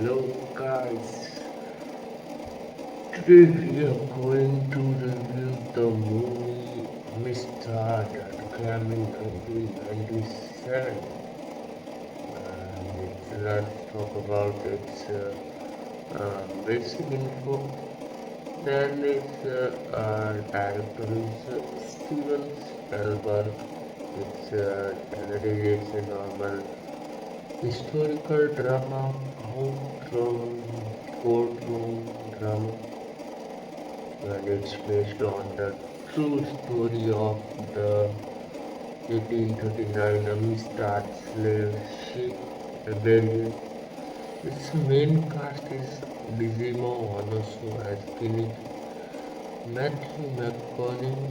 Hello guys, today we are going to review the movie Amistad that came in 1997 and let's talk about its basic info. Then its director is Steven Spielberg. Its genre is a normal historical drama, courtroom drama, and it's based on the true story of the 1839 Amistad slave ship rebellion. Its main cast is Djimon as Kinnick, Matthew McConaughey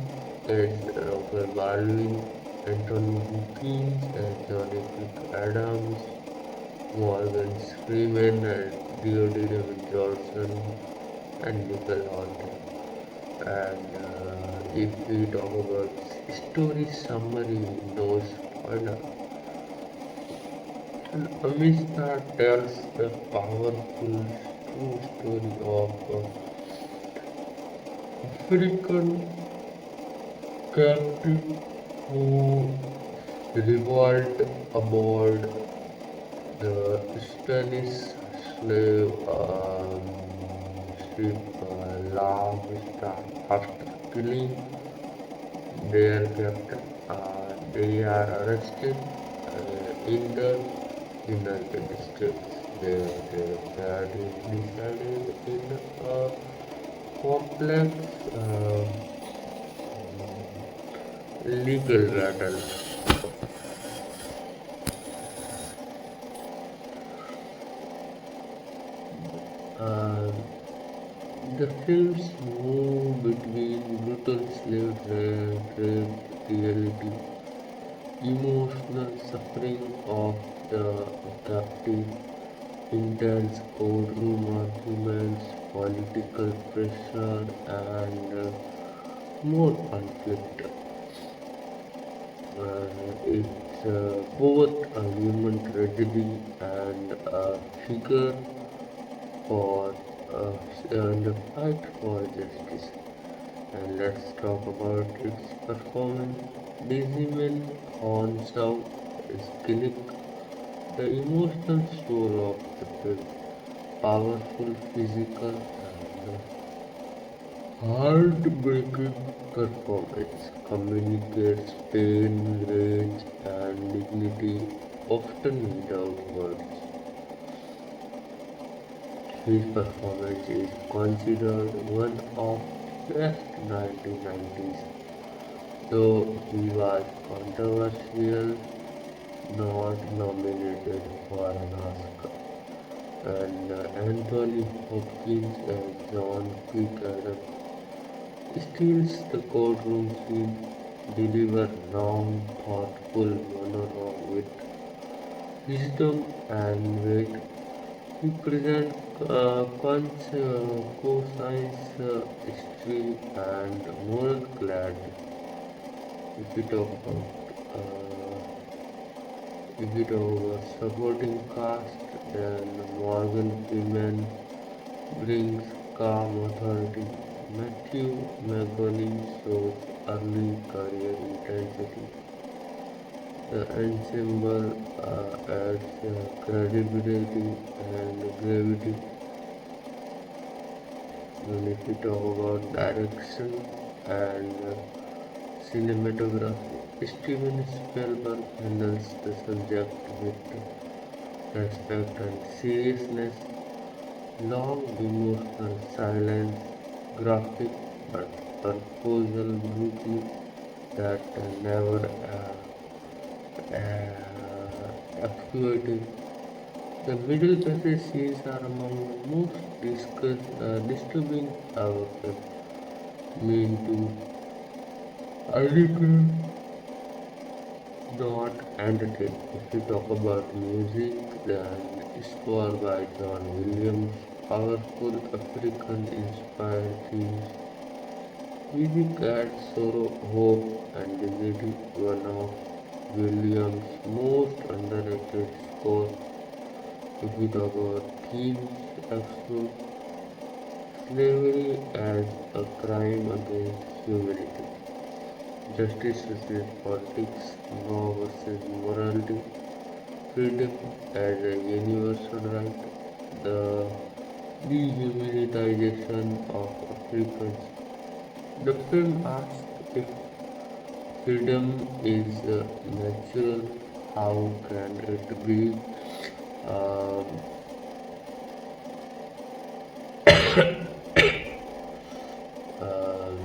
as Robert Baldwin, Anthony Hopkins as Johnny Quick Adams, Morgan Freeman and Theodore Johnson and Nicole Horton. And if we talk about story summary, no spoiler. And Amistad tells the powerful true story of African captive who revolted aboard the Spanish slave ship Amistad after killing their captain. They are arrested in the United States. Their fate is decided in a complex legal battle. Uh, the films move between brutal slave trade reality, emotional suffering of the captive, intense courtroom arguments, political pressure, and more conflict. It's both a human tragedy and a figure for and a fight for justice. And let's talk about its performance. Djimon Hounsou is Kinnick, the emotional soul of the film, powerful physical and heartbreaking performance, communicates pain, rage, and dignity, often without words. His performance is considered one of the best 1990s, though he was controversial, not nominated for an Oscar. And Anthony Hopkins as John Quick Adams steals the courtroom scene, deliver long, thoughtful monologue with wisdom and weight. He presents conscience, history, and moral clarity. If we talk about supporting cast, then Morgan Freeman brings calm authority. Matthew McConaughey shows early career intensity. The ensemble adds credibility and gravity. And if we talk about direction and cinematography, Steven Spielberg handles the subject with respect and seriousness, long emotional silence, graphic but purposeful beauty that never actuated. The middle passage scenes are among the most disturbing ever mean to educate, not entertain. If we talk about music, then score by John Williams, powerful African inspired themes. Music adds sorrow, hope, and dignity, one of Williams' most underrated scores. If we talk about themes explore slavery as a crime against humanity, justice versus politics, law versus morality, freedom as a universal right, the dehumanization of Africans. The film asks if freedom is natural, how can it be um, um,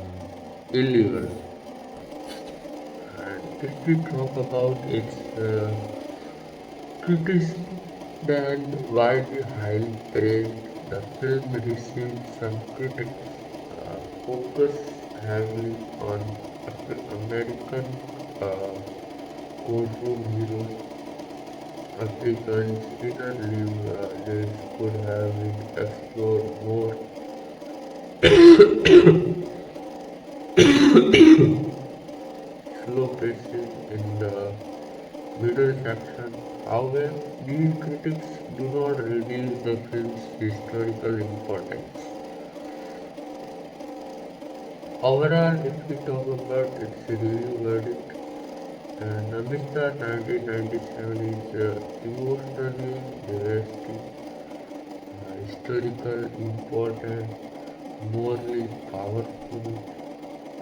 illegal? And if we talk about its criticism, then widely highly praised, the film received some critics focus heavily on American uh, courtroom heroes. Africans' inner lives could have been explored more slow pacing in the middle section. However, these critics do not reduce the film's historical importance. Overall, if we talk about its review verdict, Amistad 1997 is emotionally devastating, historical important, morally powerful,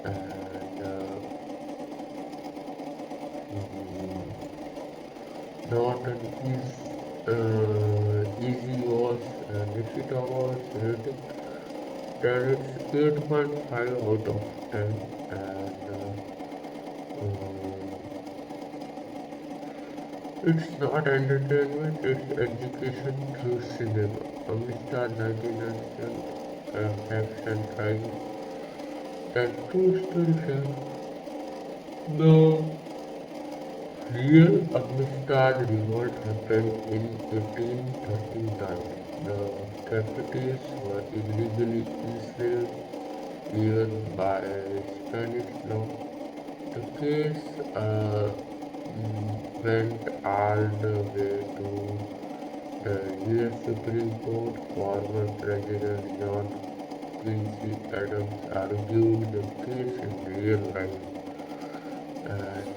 and not an easy watch. And if you talk about rating, then it's 8.5 out of 10, and it's not entertainment, it's education through cinema. Amistad 1997, facts and crime. That true story tell the real Amistad revolt happened in 1839. The captives were illegally enslaved even by Spanish law. The case went all the way to the US Supreme Court. Former President John Quincy Adams argued the case in real life. And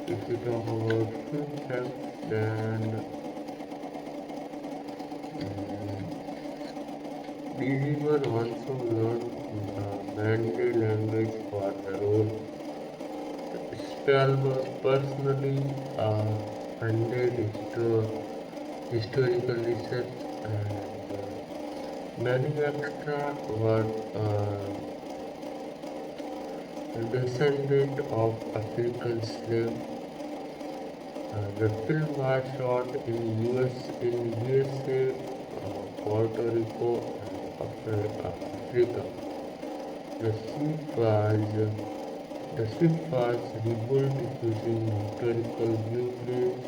if you talk about film facts, then Djimon also learned Mandarin language for the role. Spielberg personally funded historical research, and many extra were descendant of African slaves. The film was shot in USA, Puerto Rico, and Africa. The ship was the ship was rebuilt using historical blueprints,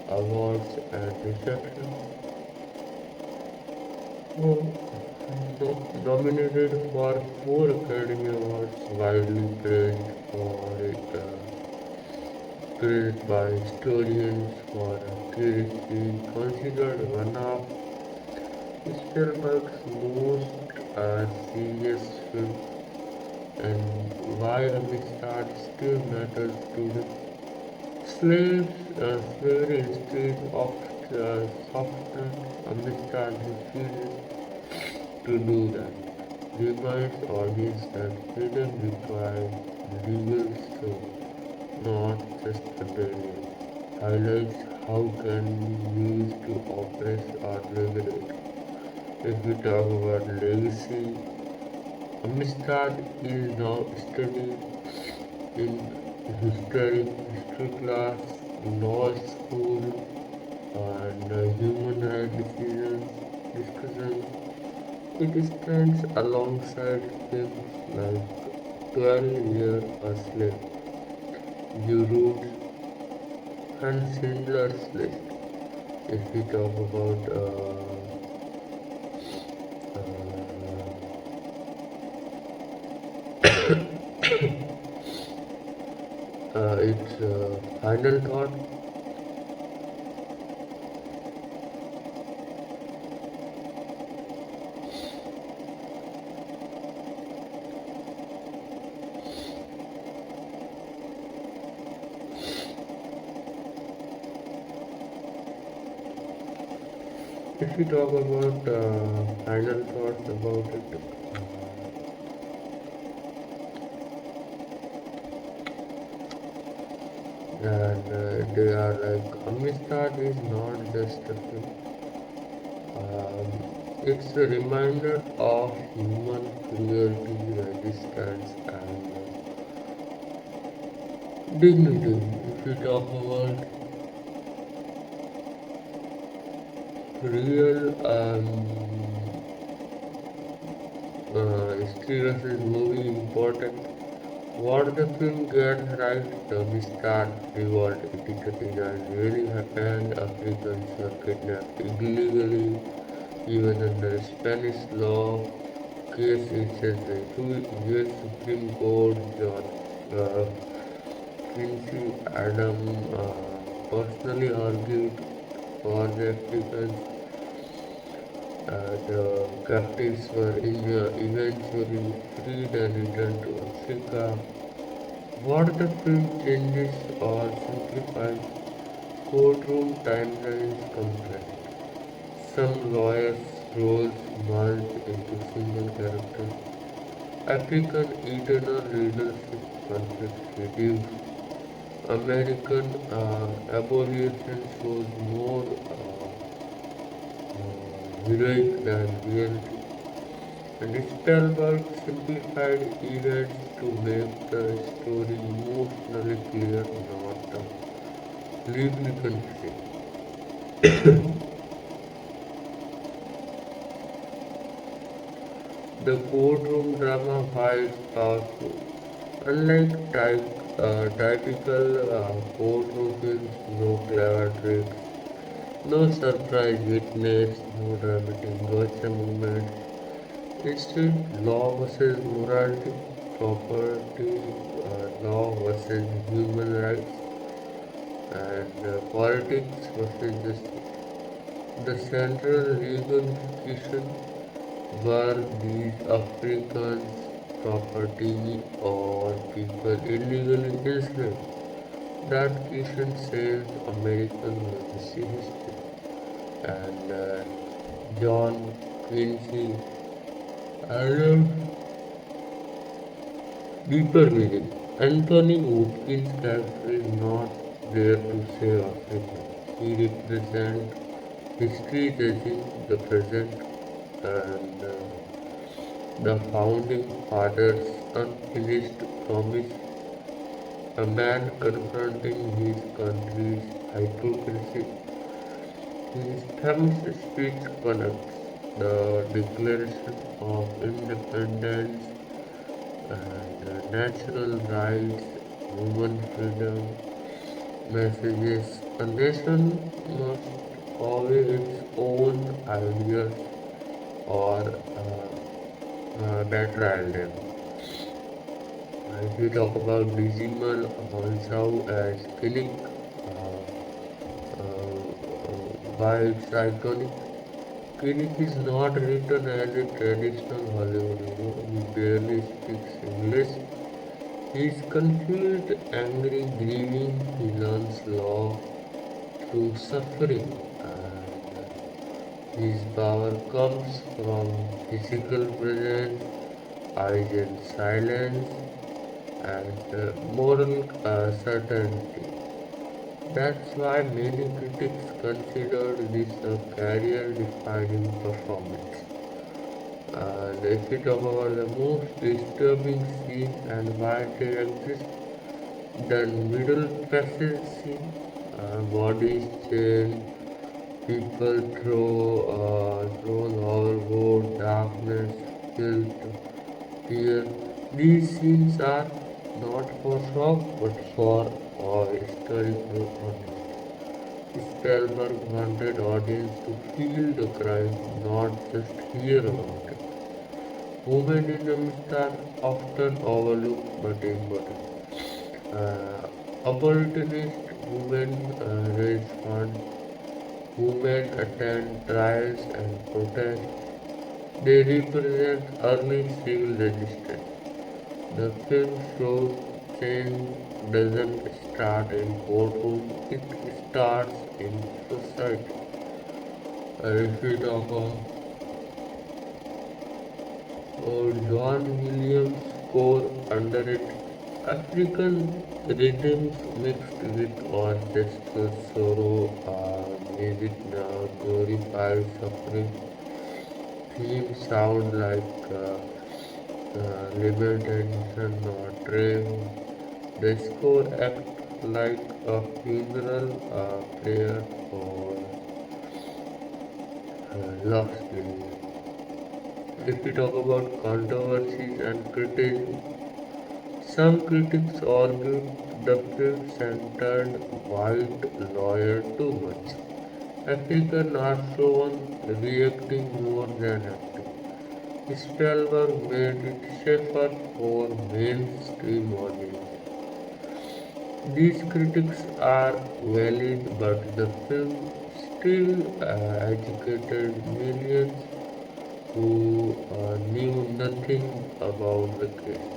awards, and reception. Nominated for 4 Academy Awards, widely praised by historians for accuracy, considered one of Spielberg's most serious films, and why Amistad still matters today. Slavery instead of softened. Amistad refuses to do that. Reminds audience that freedom requires legal scope, not just rebellion. Highlights how can we use to oppress or regulate. If we talk about legacy, Amistad is now studied in history class, law school, and human rights discussions. It stands alongside films like 12 Years a Slave, You Roots, and Schindler's List. If we talk about its final thought, If we talk about final thoughts about it, they are like Amistad is not just a film. It's a reminder of human cruelty, resistance, and dignity. If we talk about real history versus movie important. What the film gets right, the Amistad revolt 1839 really happened. Africans were kidnapped illegally, even under Spanish law. Case instance, the US Supreme Court Judge Quincy Adam personally argued for the Africans. The captives were eventually freed and returned to Africa. What the film changes or simplifies courtroom timelines compressed. Some lawyers' roles merged into single characters. African eternal leadership conflict reduced. American abolition shows more heroic than reality. And Spielberg simplified events to make the story emotionally clear, not legally confusing. The courtroom drama fights powerful. Unlike typical courtroom films, no clever tricks, no surprise witness, no dramatic gotcha movement. Instead, law versus morality, property, law versus human rights, and politics versus justice. The central legal question were these Africans property or people illegally enslaved. That question saved American legacy history. And John Quincy Adams deeper meaning. Anthony Hopkins' character is not there to save Africa. He represents history judging the present and the founding fathers' unfinished promise. A man confronting his country's hypocrisy. His famous speech connects the Declaration of Independence and natural rights, human freedom, messages. A nation must follow its own ideas or better them. If we talk about Djimon Hounsou as Kinnick, why it's iconic. Kinnick is not written as a traditional Hollywood hero. He barely speaks English. He is confused, angry, grieving. He learns law through suffering. And his power comes from physical presence, eyes and silence, and moral certainty. That's why many critics considered this a career-defining performance. And if we talk about the most disturbing scene and why they exist, the middle passage scene, bodies chained, people thrown overboard, darkness, guilt, fear. These scenes are not for shock but for historical honesty. Spielberg wanted audience to feel the crime, not just hear about it. Women in Amistad often overlooked but important. Abolitionist women raise funds, women attend trials and protest. They represent early civil resistance. The film shows change doesn't start in courtroom, it starts in society. If we talk John Williams' score under it, African rhythms mixed with orchestral sorrow, music now glorifies suffering. Themes sound like lamentation or dream. The score acts like a funeral prayer for lost belief. If we talk about controversies and criticism, some critics argued the film centered white lawyer too much. African are shown reacting more than acting. Spielberg made it safer for mainstream audience. These critics are valid, but the film still educated millions who knew nothing about the case.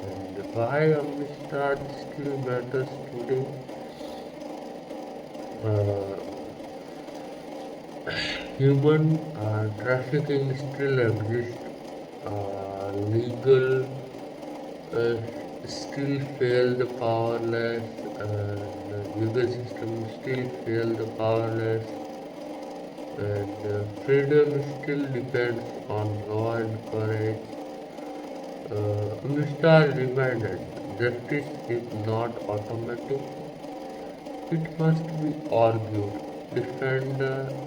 And why Amistad still matters today? Uh, Human trafficking still exists. Legal uh, still fail the powerless, and the legal system still fail the powerless, and freedom still depends on law and courage. Mr. reminded justice is not automatic, it must be argued, defended,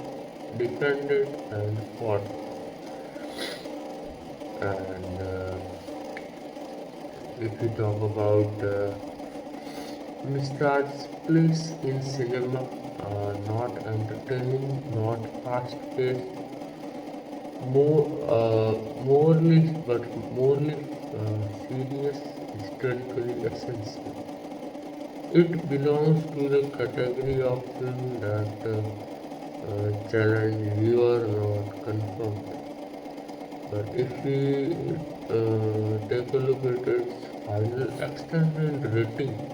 and fought. And if we talk about Mistrad's place in cinema, not entertaining, not fast-paced, more morely but morely serious, historically essential. It belongs to the category of film that challenge viewer, not confirm them. But if we take a look at its final extended rating,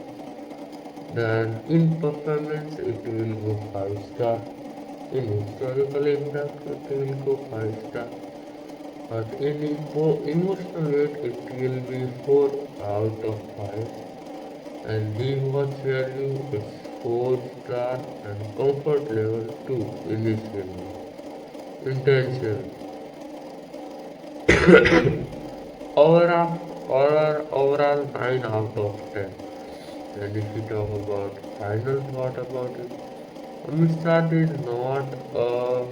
then in performance it will go 5 star. In historical impact it will go 5 star. But in emotional weight it will be 4 out of 5. And rewatch value is 4 star and comfort level 2 initially. Intention. Overall 9 out of 10. And if we talk about final thought about it, Amistad is not a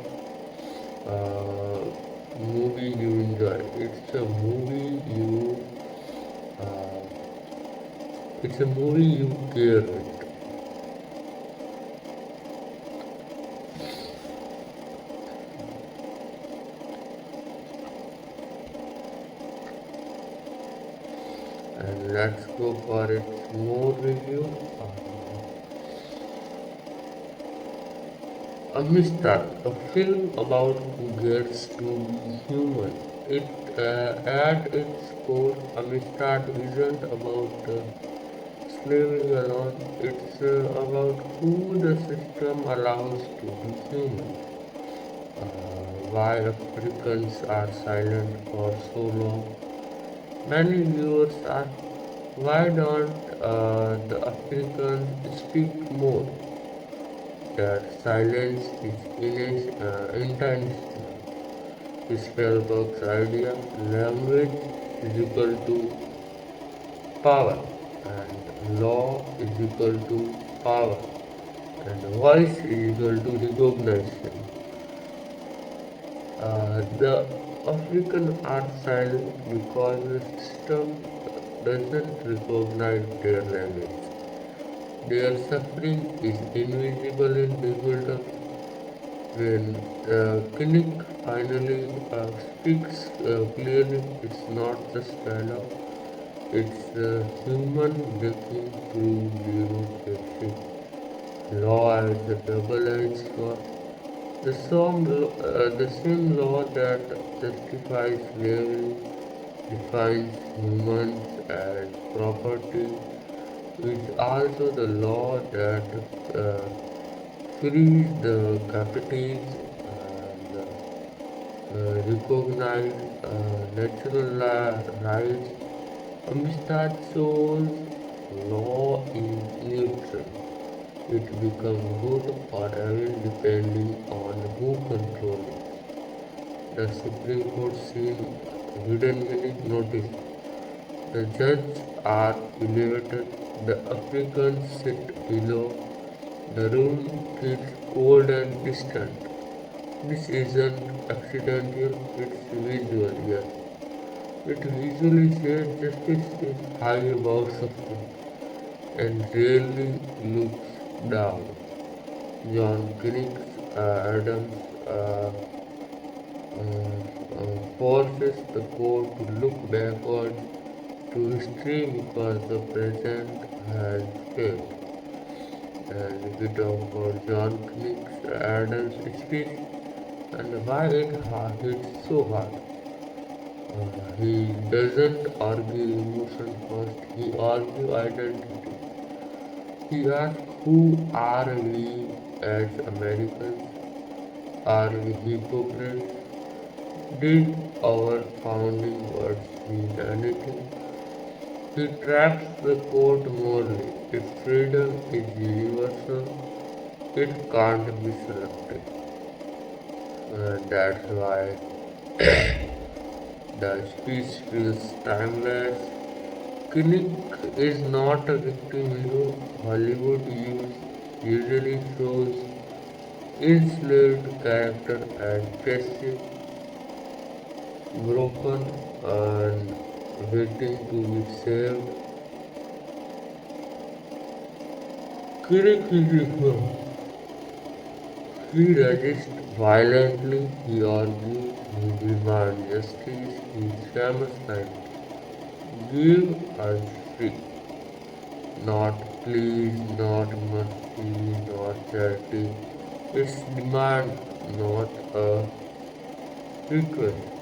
movie you enjoy. Uh, it's a movie you care with. And let's go for its more review. Amistad, a film about who gets to be human. At its core, Amistad isn't about slavery alone, it's about who the system allows to be human. Why Africans are silent for so long. Many viewers ask, why don't the Africans speak more? That silence is intentional. Spielberg's idea, language is equal to power, and law is equal to power, and voice is equal to recognition. The African are silent because the system doesn't recognize their language. Their suffering is invisible in digital. When Kinnick finally speaks clearly, it's not just dialogue, it's human breaking through bureaucracy. Law as a double-edged sword. The same law that justifies slavery defines humans as property is also the law that frees the captives. recognize natural rights. Amistad shows law is neutral. It becomes good or evil depending on who controls it. The Supreme Court seen hidden meaning notice. The judges are elevated, the Africans sit below, the room feels cold and distant. This isn't accidental, it's visual, yes. It visually says justice is high above suffering and rarely looks down. John Kinnick's Adams forces the court to look backward to history because the present has failed. And if we talk about John Kinnick's Adams speech and why it hits so hard, he doesn't argue emotion first, he argues identity. He asks who are we as Americans? Are we hypocrites? Did our founding words mean anything? He traps the court morally. If freedom is universal, it can't be selective. That's why the speech feels timeless. Kinnick is not a victim hero. Hollywood usually shows enslaved character as passive, broken, and waiting to be saved. Kinnick is different. He resists violently, he argues, he demands justice, he famous line. Give us free. Not please, not mercy, not charity. It's demand, not a request.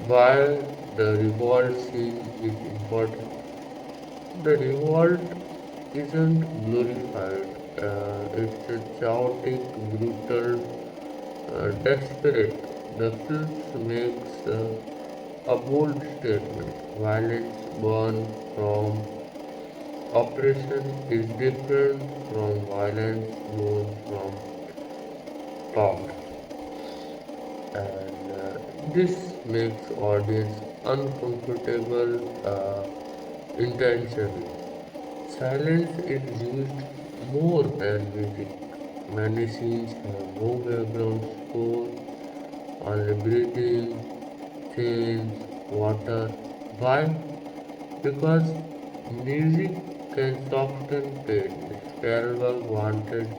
While the revolt scene is important, the revolt isn't glorified. It's a chaotic, brutal, desperate. The film makes a bold statement. Violence born from oppression is different from violence born from power. And this makes audience uncomfortable intentionally. Silence is used more than music. Many scenes have no background score, only breathing, change, water. Why? Because music can soften pain. Spielberg wanted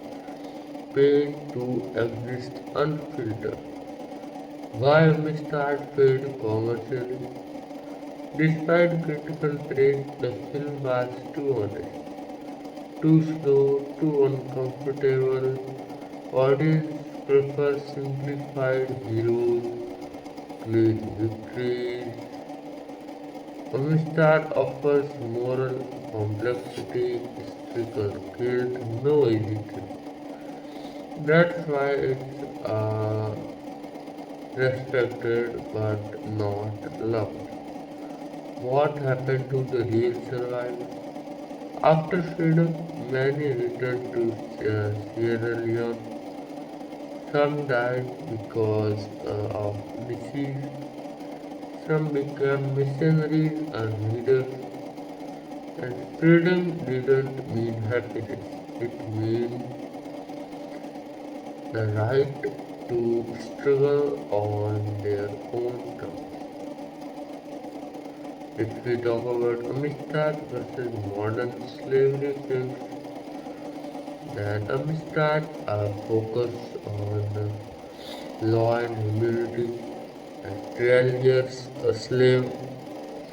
pain to exist unfiltered. Why Amistad failed commercially? Despite critical praise, the film was too honest, too slow, too uncomfortable. Audience prefer simplified heroes, clean victories. Amistad offers moral complexity, historical guilt, no easy truth. That's why it's respected but not loved. What happened to the real survivors? After freedom, many returned to Sierra Leone. Some died because of disease. Some became missionaries and leaders. And freedom didn't mean happiness. It meant the right to struggle on their own terms. If we talk about Amistad versus modern slavery films, then Amistad focus on law and humility, and 12 years a slave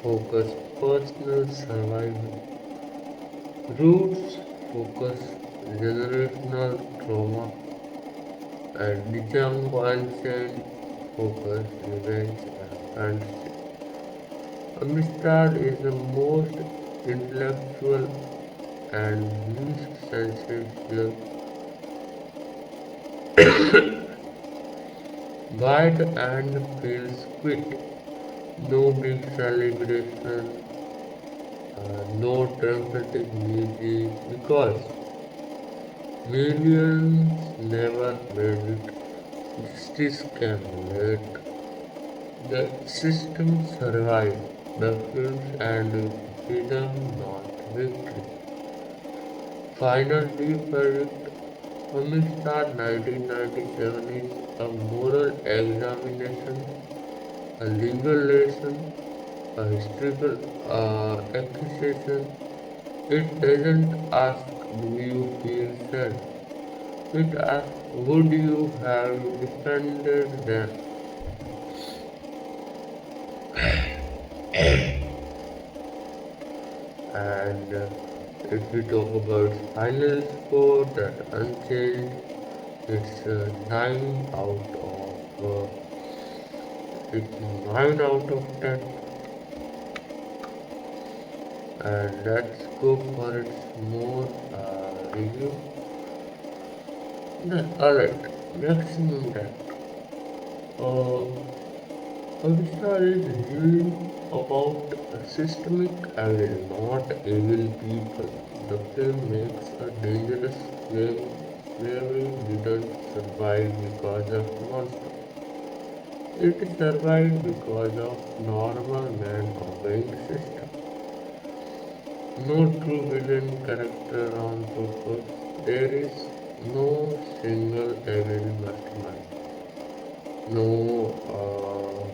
focus personal survival. Roots focus generational trauma, and Djimon focus revenge and fantasy. Amistad is the most intellectual and least sensational. Why the end feels quick? No big celebration, no dramatic music, because millions never made it. Justice came late. The system survived. The films and freedom, not victory. Final verdict. Amistad 1997 is a moral examination, a legal lesson, a historical accusation. It doesn't ask, do you feel sad? It asks, would you have defended them? And if we talk about final score, that unchanged, it's 9 out of it's 9 out of 10. And let's go for its more review. Alright, maximum depth. Uh, Amistad is really about systemic evil, not evil people. The film makes a dangerous claim: slavery didn't survive because of monsters. It survived because of normal men obeying system. No true villain character on purpose. There is no single evil mastermind. No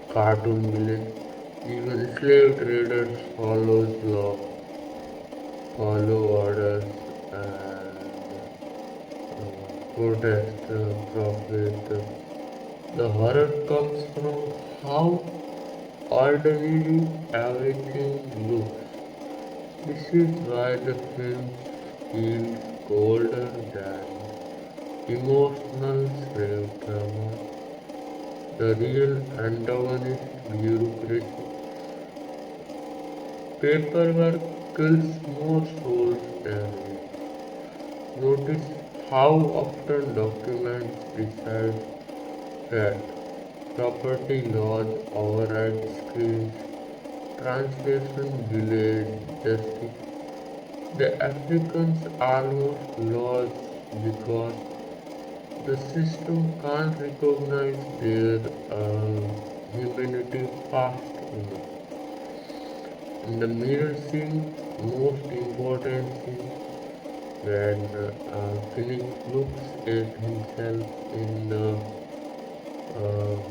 cartoon villain. Even slave traders follow orders, and protest, profit. The horror comes from how ordinary everything looks. This is why the film feels colder than emotional slave drama. The real antagonist, bureaucracy. Paperwork kills more souls than it. Notice how often documents decide that property laws override screens, translation delayed justice. The Africans almost lost because the system can't recognize their humanity fast enough. In the mirror scene, most important scene, when Phoenix looks at himself in the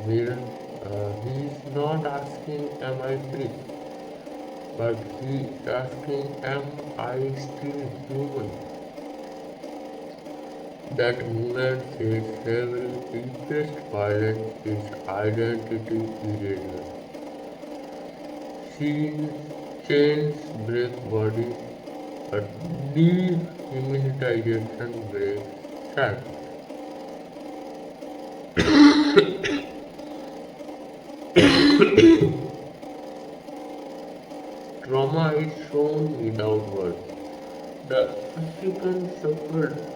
mirror, he is not asking, am I free? But he is asking, am I still human? That moment says slavery's deepest violence is identity erasure. Chains, chains break body, but dehumanization breaks self. Trauma is shown without words. The African suffered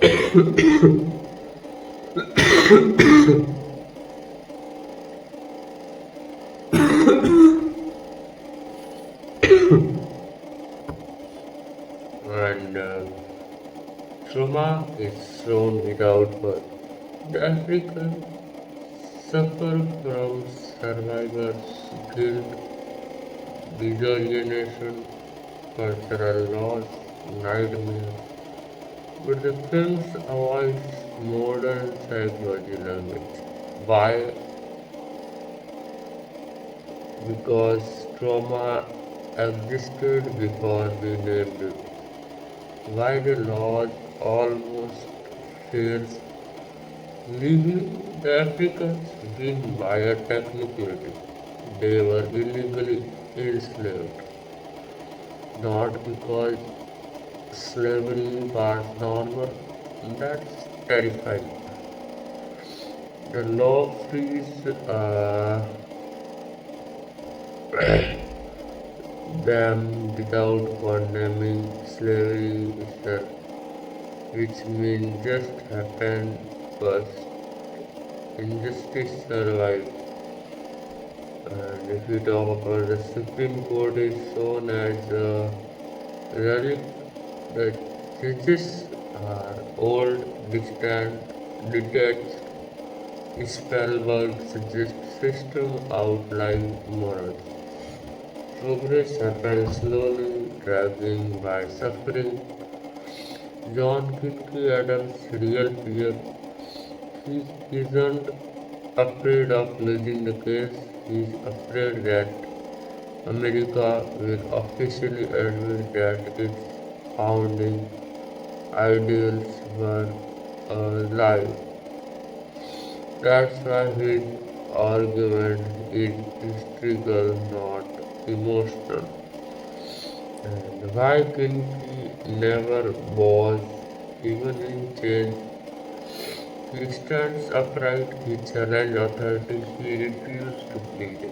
and trauma is shown without words. The Africans suffer from survivor's guilt, disorientation, cultural loss, nightmare. But the film avoids modern psychology language. Why? Because trauma existed before we named it. Why the laws almost fails legally? The Africans win by a technicality. They were illegally enslaved, not because slavery was normal. That's terrifying. The law frees them without condemning slavery itself. which means just happened but injustice survived. And if we talk about the Supreme Court is shown as a relic, the judges are old, distant, detached, spellbound, suggest system outline morals. Progress happens slowly, dragging by suffering. John Quincy Adams' real fear. He isn't afraid of losing the case, he is afraid that America will officially admit that its founding ideals were a lie. That's why his argument is historical, not emotional. And why Kinky never was, even in change, he stands upright, he challenges authority, he refuses to plead.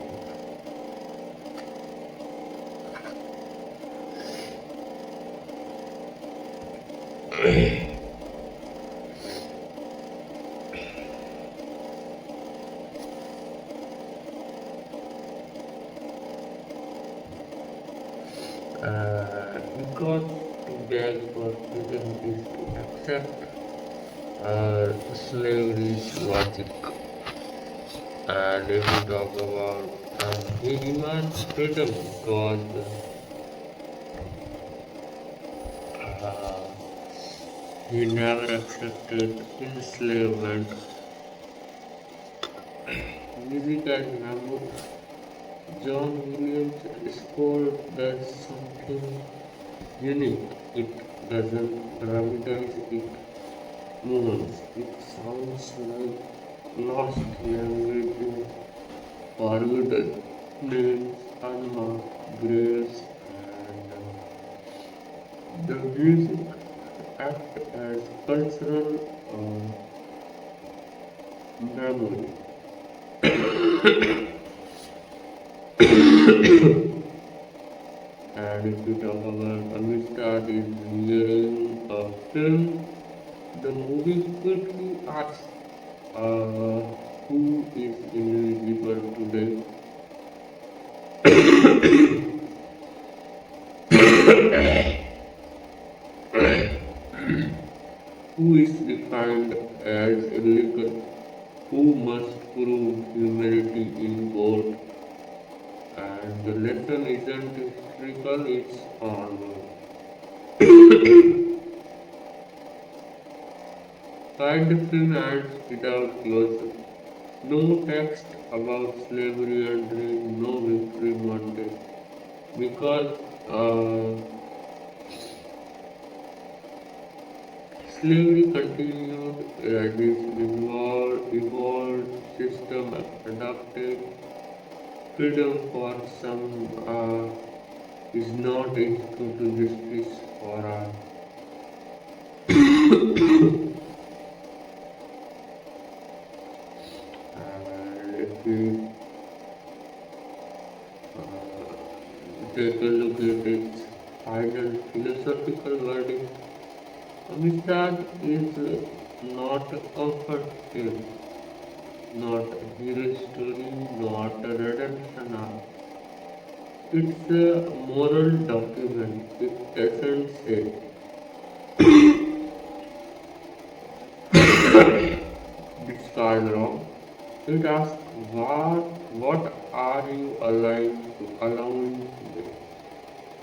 Because to beg for freedom is to accept slavery's logic. And if we talk about he demands freedom because uh, he never accepted enslavement. Music as memory. John Williams' score does something unique. It doesn't dramatize it moments. It sounds like lost language, forgotten names, unmarked graves, and the music act as cultural memory. And if we talk about Amistad is hearing a film, the movie quickly asks uh, who is invisible today. Who is defined as illegal, who must prove humanity in court, and the lesson isn't historical, it's onward. Why the film ends without closure? No text about slavery and no victory Monday. Because slavery continued, this evolved system adopted freedom for some is not equal to justice for all. And if we take a look at its final philosophical verdict, Amistad is not a comfort tale, not a hero story, not a redemption arc. It's a moral document. It doesn't say this card wrong. It asks what are you allowing today?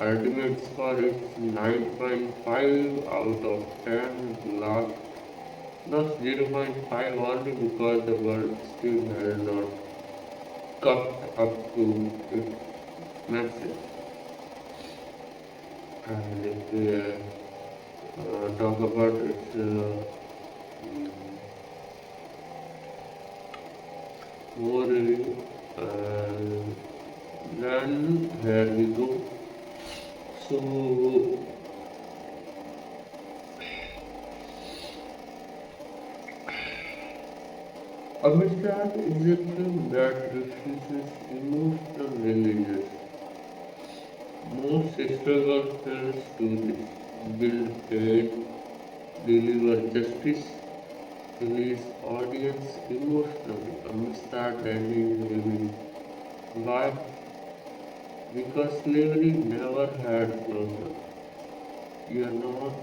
Ultimate score is 9.5 out of 10. Lost 0.5 only because the world still has not caught up to its message. And if we talk about its more review, then here we go. So Amistad is a film that refuses emotional religion. Most historical films do this, build pain, deliver justice to his audience emotionally. Amistad Danny revealed why, because slavery never had closure. You are not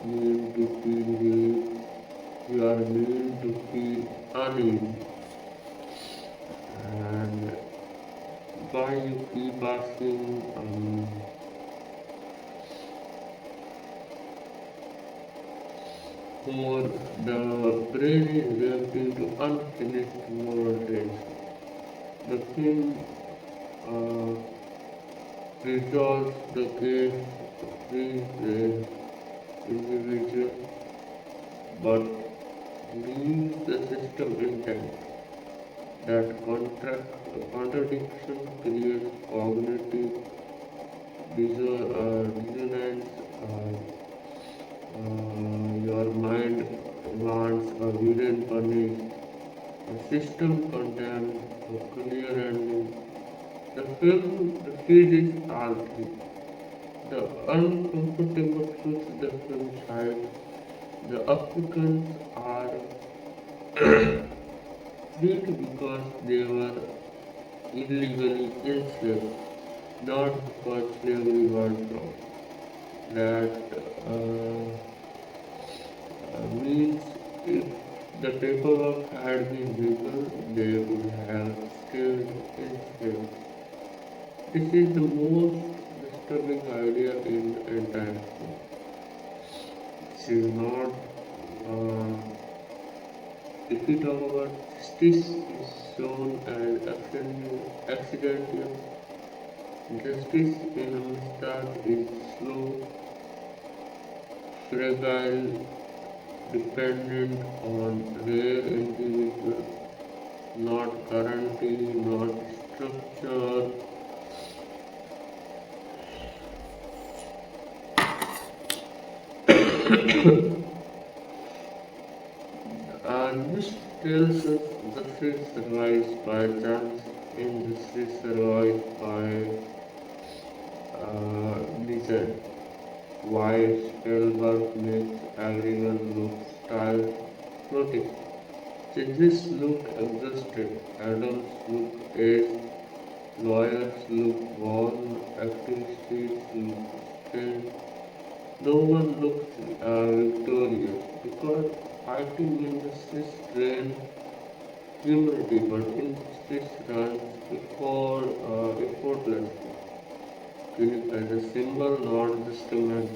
meant to feel relief, you are meant to feel uneasy. And why you keep asking, for the brain is reacting to unfinished moral tension. The film uh, resolves the case to free the individual but leaves the system intact. That contradiction creates cognitive dissonance. Your mind wants a villain punished, a system condemned, a clear ending. The film refuses all three. The uncomfortable truth the film hides. The Africans are freed because they were illegally enslaved, not because slavery was wrong. That means if the paperwork had been legal, they would have stayed enslaved. This is the most disturbing idea in the entire film. This is not, uh, if we talk about justice, is shown as accidental. Justice in Amistad is slow, fragile, dependent on rare individuals, not guarantee, not structure. This tells us justice survives by chance, injustice survives by design. Why Spielberg makes everyone look styled, floating. Judges look exhausted, adults look aged, lawyers look worn, activists look strained. No one looks victorious because fighting injustice drains humanity, but injustice runs effortlessly. Clinic as a symbol, not just a man.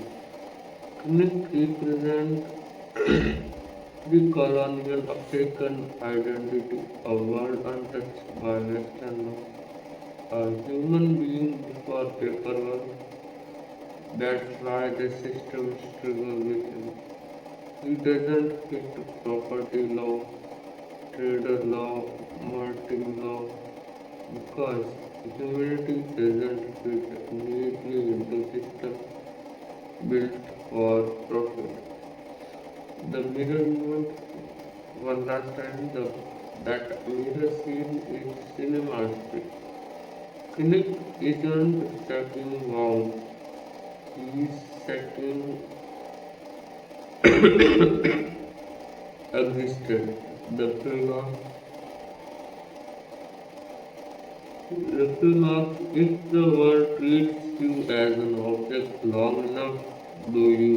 Clinic represents the colonial African identity, a world untouched by Western law, a human being before paperwork. That's why the system struggles with him. He doesn't fit property law, trader law, marketing law, because humanity doesn't fit neatly into system built for profit. The mirror moment, one last time, that mirror scene is cinematic. Click isn't setting wounds, he's setting existed. The film asks if the world treats you as an object long enough, do you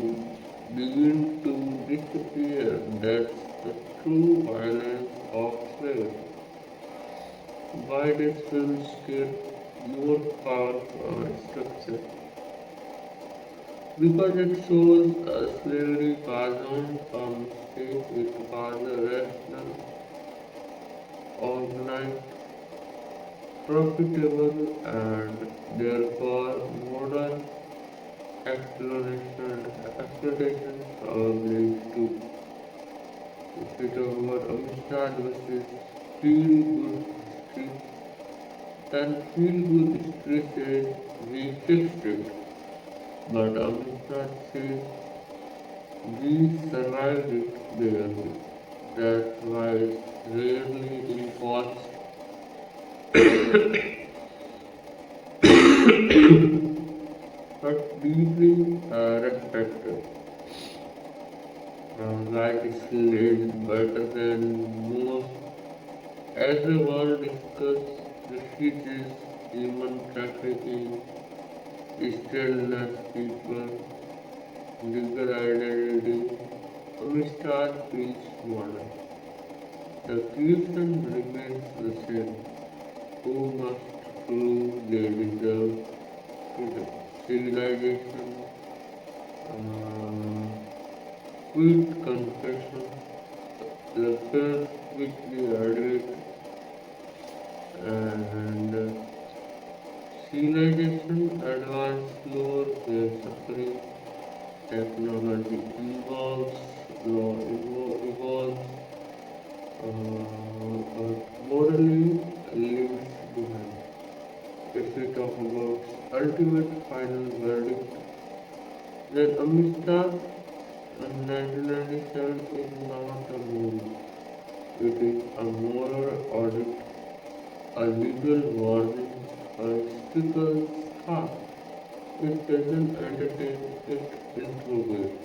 begin to disappear? That's the true violence of slavery. Why does film state more powerful structure? Because it shows slavery wasn't a mistake, it was a rational, organized, profitable, and therefore modern exploitation probably too. If we talk about Amistad versus feel good history, then feel good history says we fixed it, but Amistad says we survived it barely. That's why it's rarely enforced but deeply respected. white skill is better than most. As the world discusses refugees, human trafficking, stateless people, legal identity, Amistad feels modern. The question remains the same. Who must prove they deserve freedom? Civilization, uh, quick confession, lectures quickly admit, and civilization advance slower their suffering. Technology involves, law evolves, but morally leaves behind. If we talk about ultimate final verdict, then Amistad 1997 is not a movie. It is a moral audit, a legal warning, a historical scar. It doesn't entertain, it interrogates.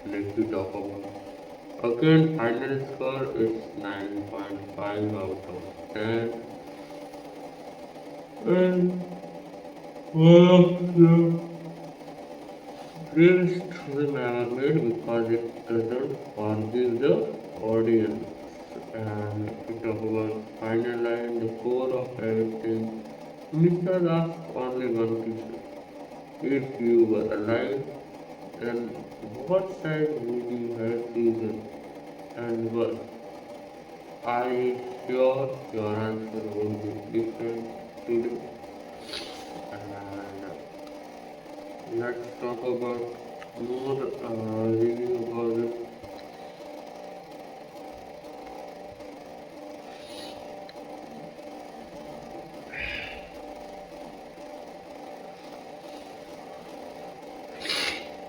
Let me talk about. Again, final score is 9.5 out of 10. And one of the greatest film ever made because it doesn't forgive the audience. And if we talk about final line, the core of everything, Mr. asks only one question. If you were alive, then what side would you have chosen? And what? Are you sure your answer will be different today? And let's talk about more review about it.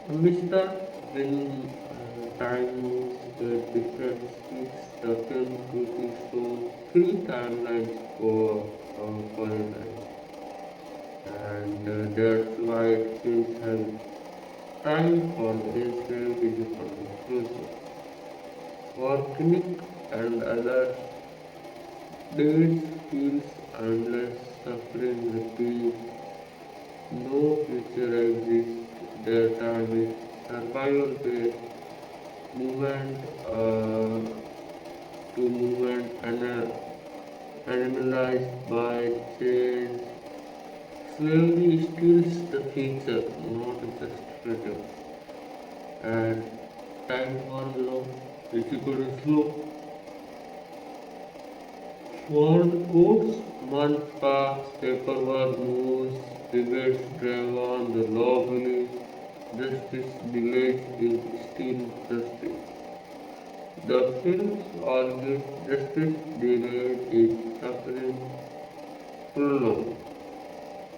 Mr. When time moves at different speeds, the film quickly shows three timelines for a night. And that's why it feels heavy. Time for the instant is for the future. For click and other days feels endless, suffering repeats, no future exists, their time is survival based, movement to movement animalized by change. Slavery steals the future, not just freedom. And time for law is equal to slow. World courts, months pass, paperwork moves, debates drag on, the law believes justice delayed is still justice. The films argue justice delayed is suffering prolonged.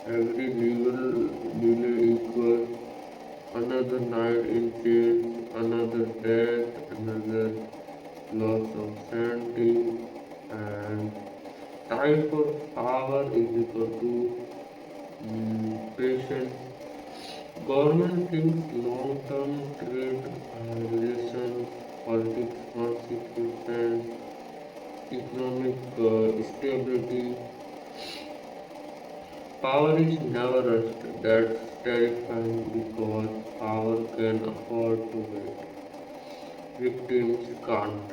Every legal delay equals another night in jail, another death, another loss of sanity, and time for power is equal to patience. Government thinks long-term trade relations, politics consequences, economic stability. Power is never rushed. That's terrifying because power can afford to wait. Victims can't.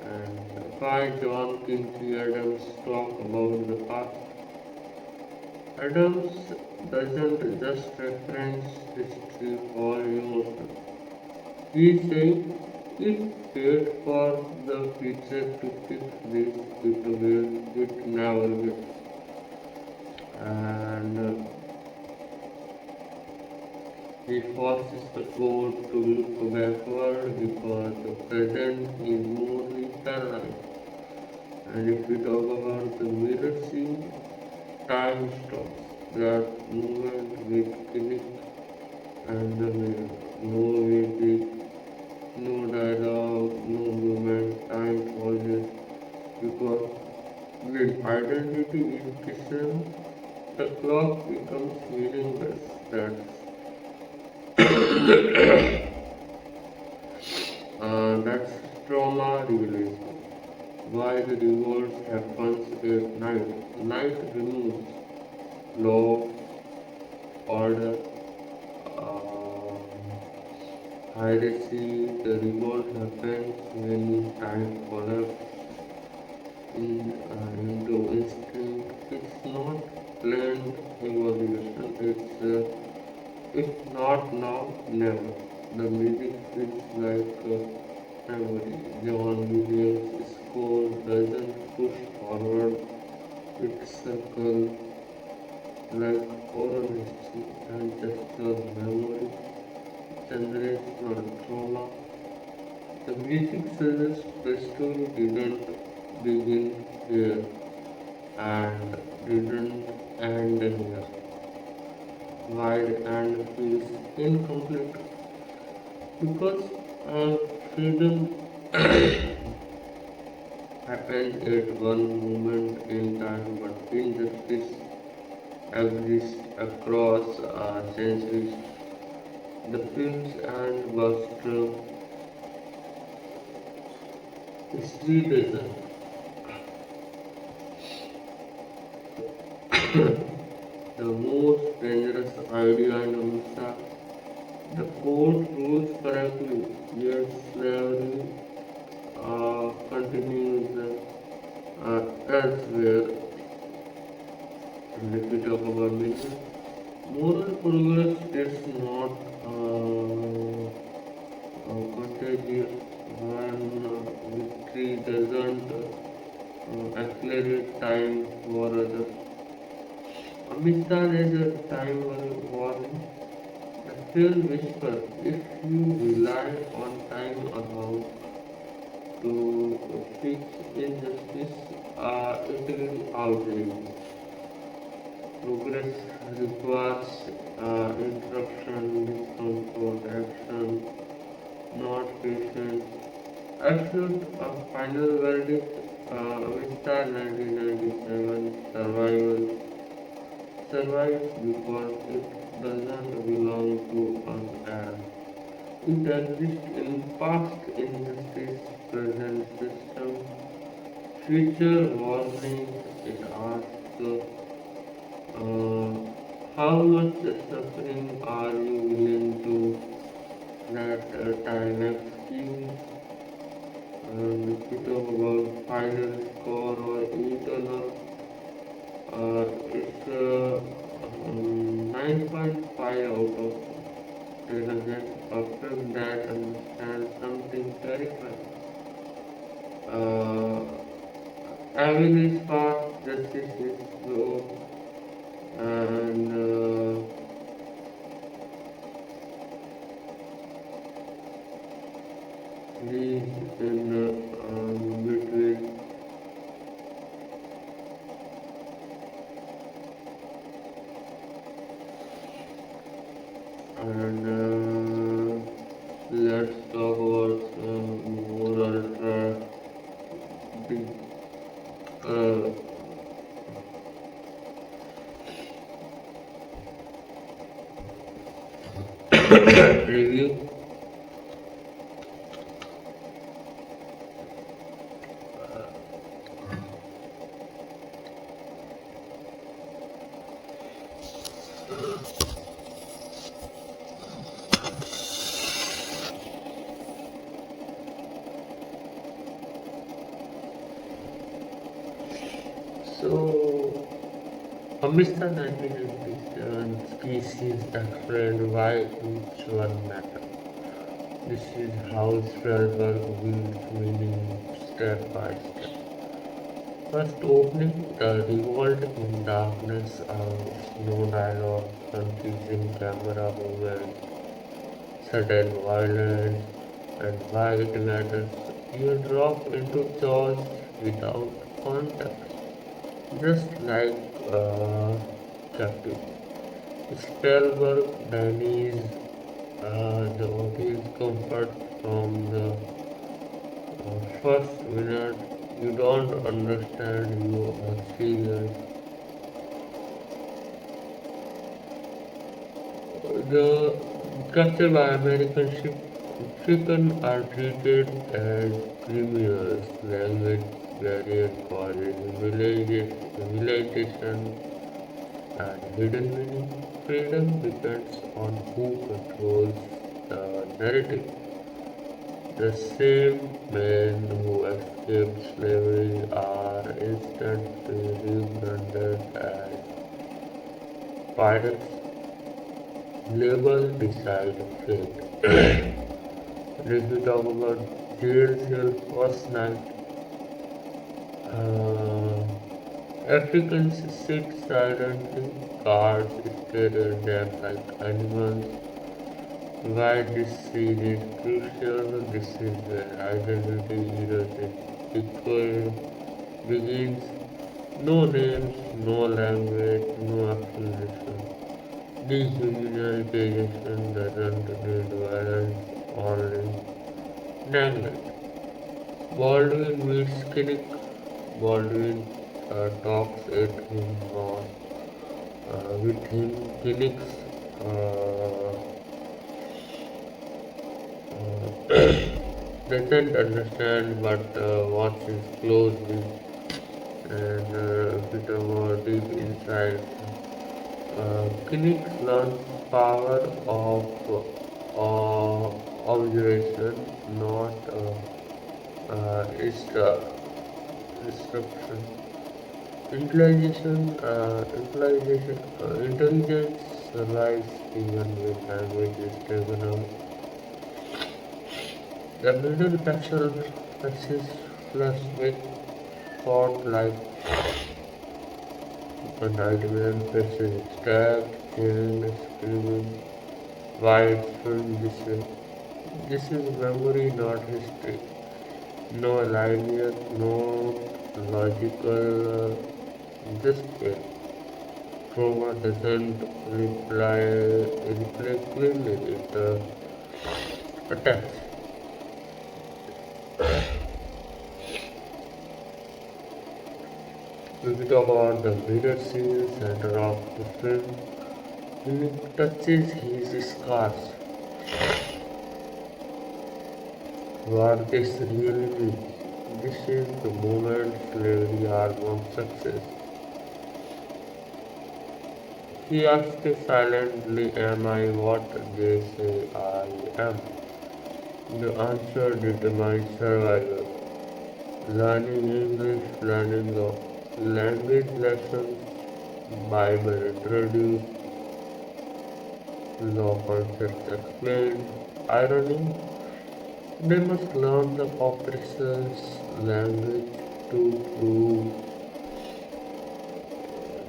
And why John Quincy Adams talk about the past? Adams doesn't just reference history or emotion. He says if wait for the future to fix this, it never will. And he forces the court to look backward because the present is more eternal. And if we talk about the mirror scene, time stops. That moment with click and the mirror. No music, no dialogue, no movement, time pauses. Because when identity is questioned, the clock becomes meaningless. That's trauma realism. Why the revolt happens at night. Night removes law, order, uh, hierarchy. The revolt happens when time collapses into instinct. It's not planned evolution. If not now, never. The music feels like memory. John Williams' score doesn't push forward, it circles like oral history and textual memory, generational trauma. The music suggests the story didn't begin here and didn't end here. Wide and feels incomplete because freedom happens at one moment in time, but injustice exists across centuries. The films and Buster history doesn't. The most dangerous idea in Amistad. The court rules correctly, yet slavery continues elsewhere. And if we talk about meaning, moral progress is not contagious when victory doesn't accelerate time for others. Amistad is a time warning. The film whispers if you rely on time alone to fix injustice, it will outlive you. Progress requires interruption, discomfort, action, not patience. Absolute final verdict, Amistad 1997, survival. Survives because it doesn't belong to an era. It exists in past injustice, present system, future warnings. It asks how much suffering are you willing to let time excuse? And if we talk about final score or eternal, it's 9.5 out of 10 again. A film that understands something terrifying. Uh, Evil is fast, justice is slow, and he's in between. And let's talk about more ultra big uh, review. So, Amistad 1997 species explained why each one matters. This is how Strasbourg builds meaning step by step. First opening, the revolt in darkness, no dialogue, confusing camera movement, sudden violence, and why it matters. You drop into chaos without context, just like Captain Spellberg Danny's the audience comfort from the first minute. You don't understand, you are serious. The captured by American ship chicken are treated as criminals. Language barrier causes humiliation and hidden meaning. Freedom depends on who controls the narrative. The same men who escaped slavery are instantly rebranded as pirates. Label decide fate. If we talk about jail cell first night, uh, Africans sit silently, guards stare at them like animals. Why this scene is crucial, this is where identity erosion equal begins. No names, no language, no affiliation. Dehumanization doesn't need violence, only neglect. Baldwin meets Kinnick. Baldwin talks at him not with him. Kinnick's doesn't understand but watches closely and bit more deep inside. Kinnick learns power of observation, not instruction. Intelligence survives even when language is taken out. The middle passes flush with thought like a nightmare faces stabbed, killed, screaming, white, film this way. This is memory, not history. No linear, no logical, just way. Trauma doesn't reply clearly, it attacks. If we talk about the mirror scene, center of the film, he touches his scars. What this really means. This is the moment slavery album success. He asked silently, am I what they say I am? The answer determines survival. Learning English, learning the language lessons, Bible introduced, law concepts explained, irony. They must learn the oppressors' language to prove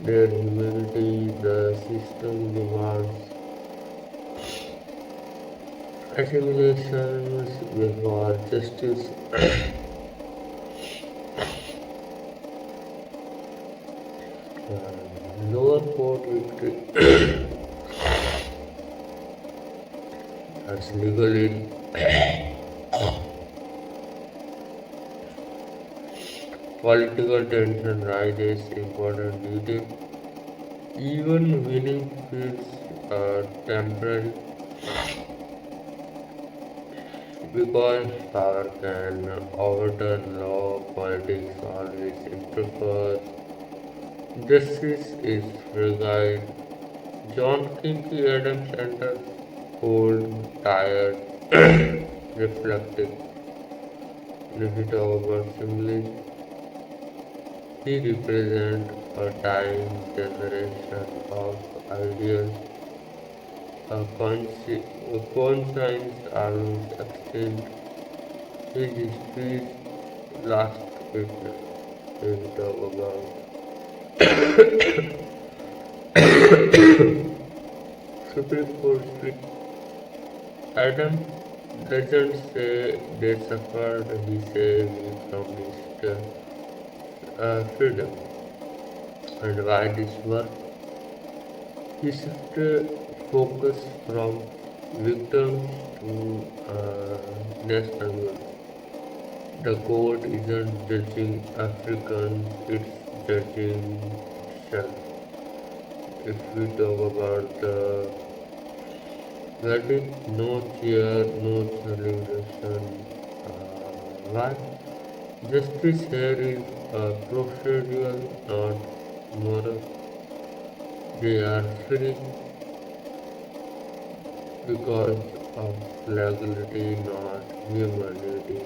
their humanity. The system demands assimilations before justice. Lower court victory as legally political tension rises. Important detail. Even winning feels temporary because power can overturn law. Politics always interferes. Justice is fragile. John Kinky Adams enters cold, tired, reflective. If we talk about symbolism, he represents a time generation of ideas, a conscience almost extinct. His history's last witness. If we talk about Supreme Court speech. Adam doesn't say they suffered, he says we promised freedom. And why this work? He shifted focus from victims to national good. The court isn't judging Africans, it's judging itself. If we talk about the wedding, no cheer, no celebration. Why? Justice here is procedural, not moral. They are free because of legality, not humanity.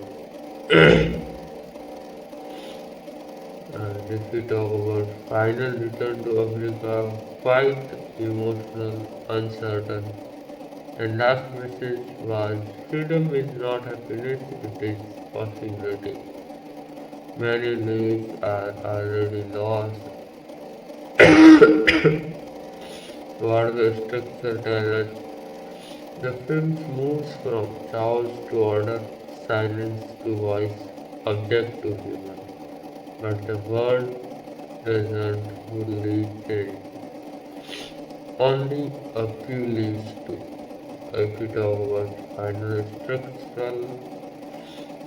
And if we talk about final return to Africa, quite emotional, uncertain. And last message was freedom is not happiness, it is possibility. Many lives are already lost. What the structure tells us, the film moves from chaos to order, silence to voice, object to human. But the world doesn't fully change. Only a few leaves to. If we talk about final structural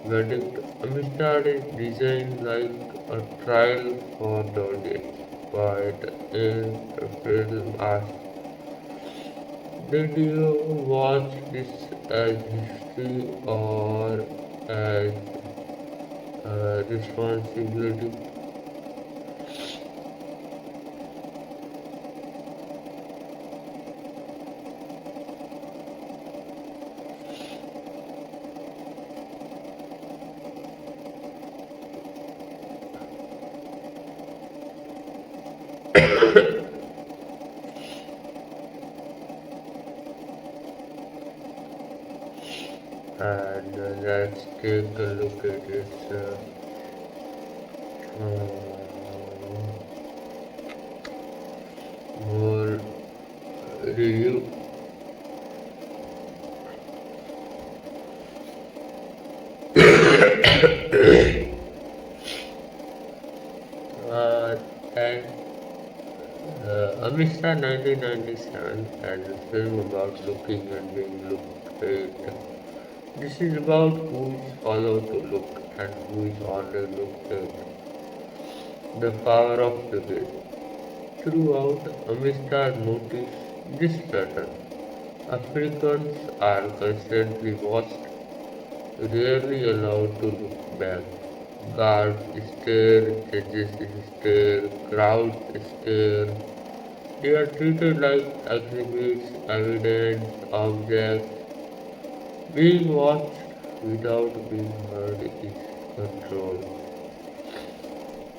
verdict, Amistad is designed like a trial for the audience. But in the film asks, did you watch this as history or as a responsibility? And let's take a look at its more review. And Amistad 1997 and a film about looking and being looked at. This is about who is allowed to look and who is already looked at. The power of the gaze. Throughout, Amistad noticed this pattern. Africans are constantly watched, rarely allowed to look back. Guards stare, judges stare, crowds stare. They are treated like exhibits, evidence, objects. Being watched without being heard is control.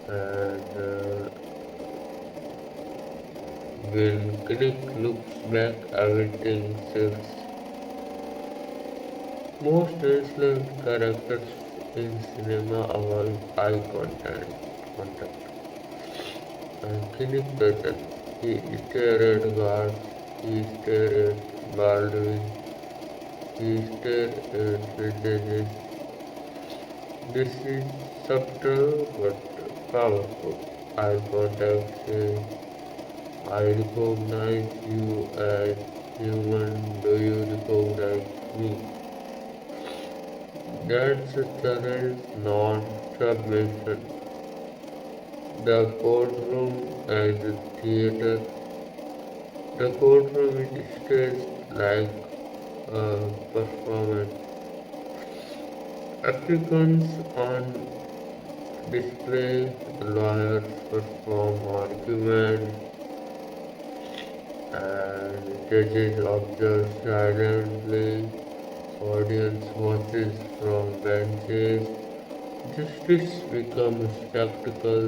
And when critic looks back, everything shifts. Most excellent characters in cinema avoid contact. And Kinnick doesn't. He stared at guards, he stared at Baldwin, he stared at the judges. This is subtle but powerful. Eye contact says, I recognize you as human, do you recognize me? That's a challenge, not submission. The courtroom as a theater. The courtroom is staged like a performance. Africans on display, lawyers perform arguments, and judges observe silently, audience watches from benches. Justice becomes a spectacle.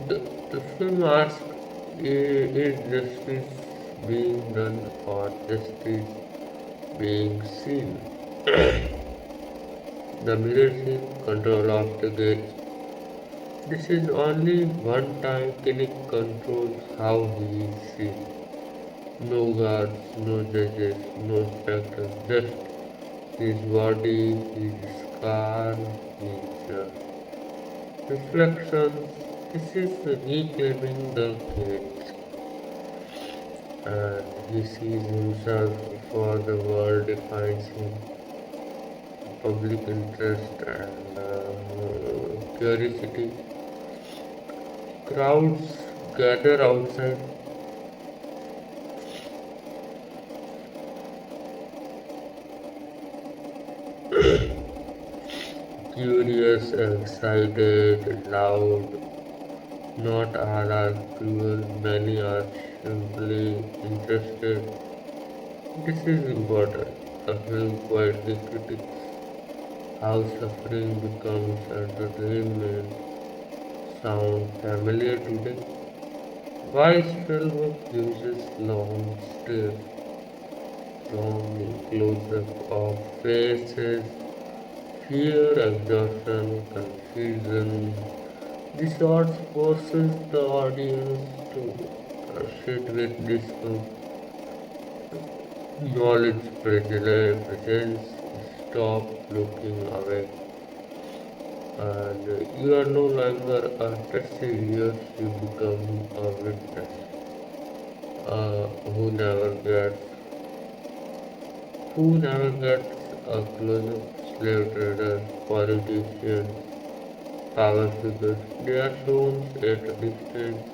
The film asks, is justice being done or justice being seen? The mirror scene, control of the gaze. This is only one time Kinnick controls how he is seen. No guards, no judges, no spectators, just his body, his scar, his reflections. This is reclaiming the gaze. And he sees himself before the world defines him. Public interest and curiosity. Crowds gather outside. Curious, excited, loud. Not all are cruel, many are simply interested. This is important. A film quietly critiques how suffering becomes entertainment. Sound familiar today? Why film uses long stares, long close-up of faces, fear, exhaustion, confusion. The shots forces the audience to sit with knowledge presence, stop looking away, and you are no longer a testifier, you become a witness who never gets a close-up slave traders, politicians, power figures. They are shown at a distance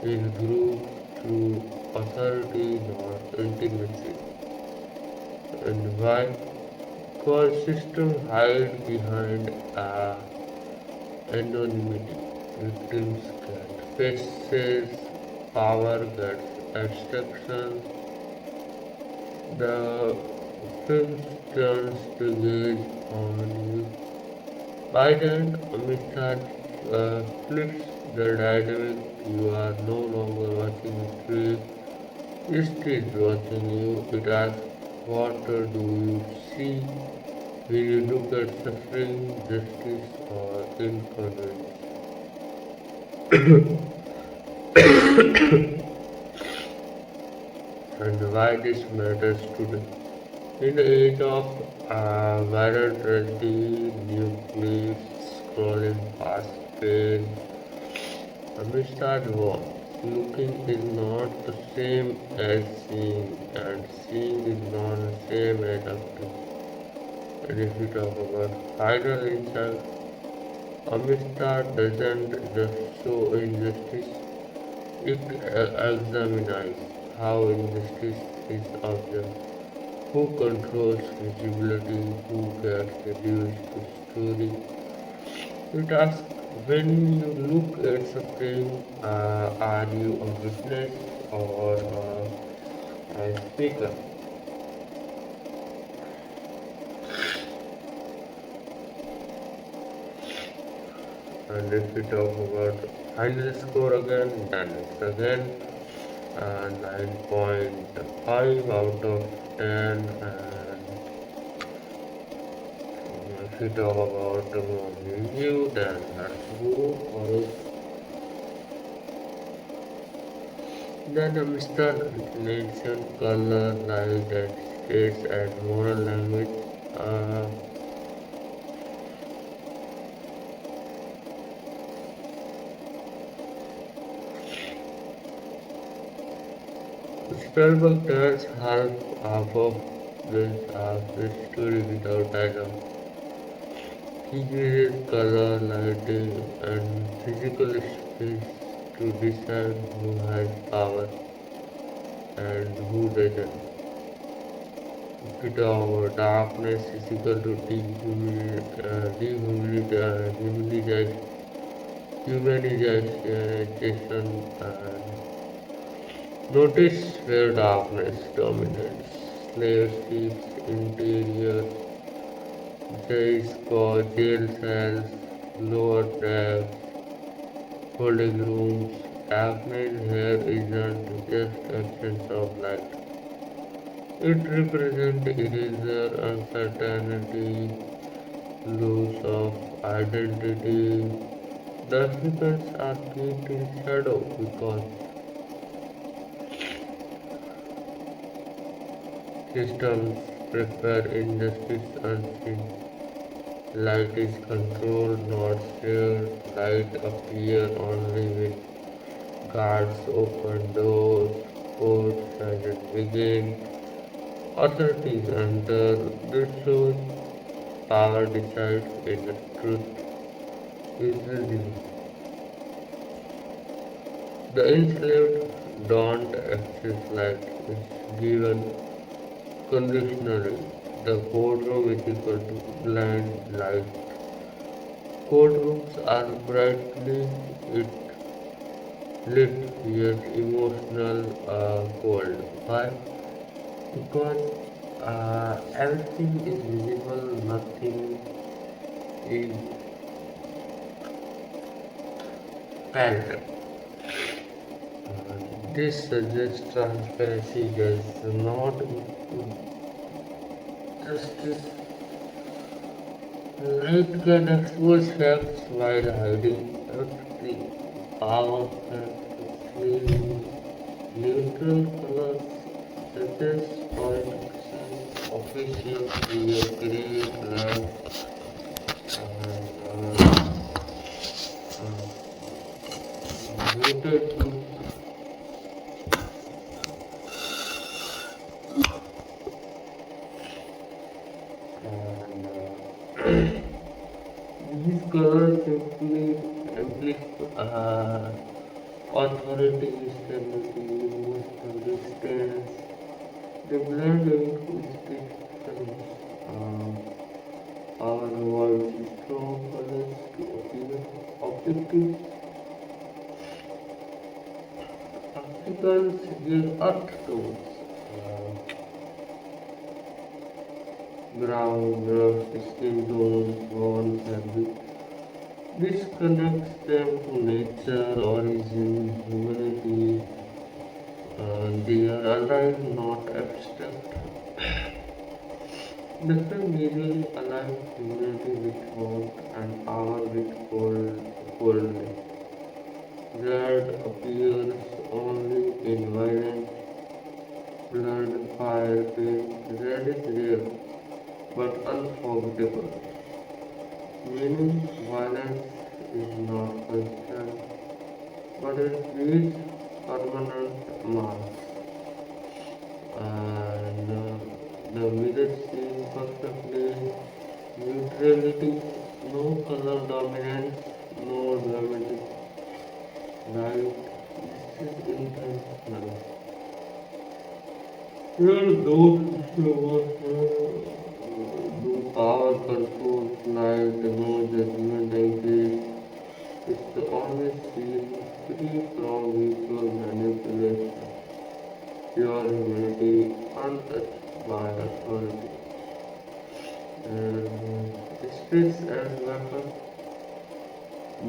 in groups through authority, not intimacy. And why? Because system hide behind anonymity. Victims get faces, power gets abstraction. The film turns the gaze on you. By then, Amistad flips the dynamic. You are no longer watching history. History is watching you. It asks, what do you see? Will you look at suffering, justice, or inconvenience? And why this matters today? In the age of viral tragedy, new clips, scrolling past pain, Amistad war, looking is not the same as seeing, and seeing is not the same as acting. And if we talk about final insight, Amistad doesn't just show injustice, it examines how injustice is observed, who controls visibility, who gets reduced to story. It asks, when you look at suffering, are you a witness or a speaker? And if we talk about final score again, then it's again 9.5 out of 10. And if we talk about the review, then that's good for it. Then Mr. Nation, color, light, and space, and moral language. Uh, Spielberg tells half of this story without dialogue. He uses color, lighting, and physical space to decide who has power and who doesn't. If we talk about darkness is equal to humanization, and notice where darkness dominates. Slave ships, interior, jail cells, lower tracks, holding rooms. Darkness here isn't just absence of light. It represents erasure, uncertainty, loss of identity. The secrets are kept in shadow because systems prefer injustice unseen. Light is controlled, not shared. Light appears only when guards open doors, courts silent begin, authorities enter. This shows power decides in the truth is revealed. The enslaved don't access light, it's given conditionally. the courtroom is equal to blind light. Courtrooms are brightly lit yet emotional cold. Why? Because everything is visible, nothing is felt. This suggests transparency does not justice. Light can expose facts while hiding everything. Power can clean neutral colors such as politicians, officials, create red and muted to and these colors simply amplify authority, stability, emotional distance. They blend into systems. Our world is strong colors to appear objective. Articles give earth tones. Brown, rough, skin tones, bone, fabric. This connects them to nature, origin, humanity. They are alive, not abstract. Different visually align humanity with warmth and power with coldness. Red appears only in violence, blood, fire, pain. Red is rare but unforgettable. Meaning violence is not constant, but it leaves permanent marks. And the mirror scene perfectly neutrality, no color dominance, no dramatic light. This is intentional. Here, no power control light, no judgment exist. It's the only scene free from visual manipulation, pure humanity, untouched by authority. And space as weapon.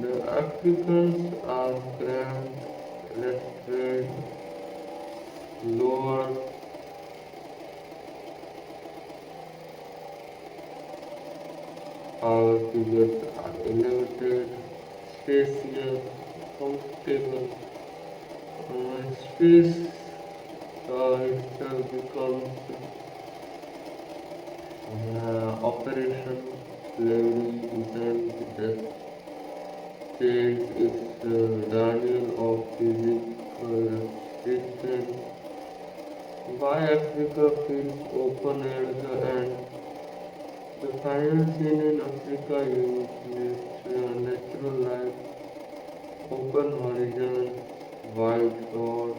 The Africans are grand, restrained, lower, power figures are elevated, spacious, comfortable. Space itself becomes operation, slavery, isn't just change, it's Daniel of physical resistance. Why Africa feels open at the end. The final scene in Africa uses natural light, open horizon, wide shore.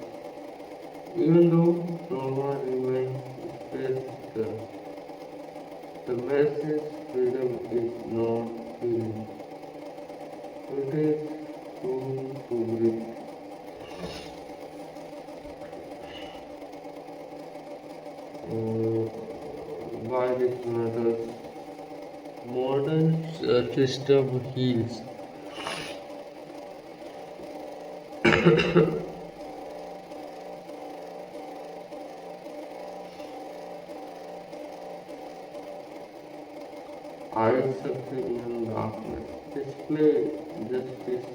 Even though Roma remains space there, the message freedom is not feeling. It is room to breathe. Why this matters? Modern system heals. Eyes suffering in darkness. Display justice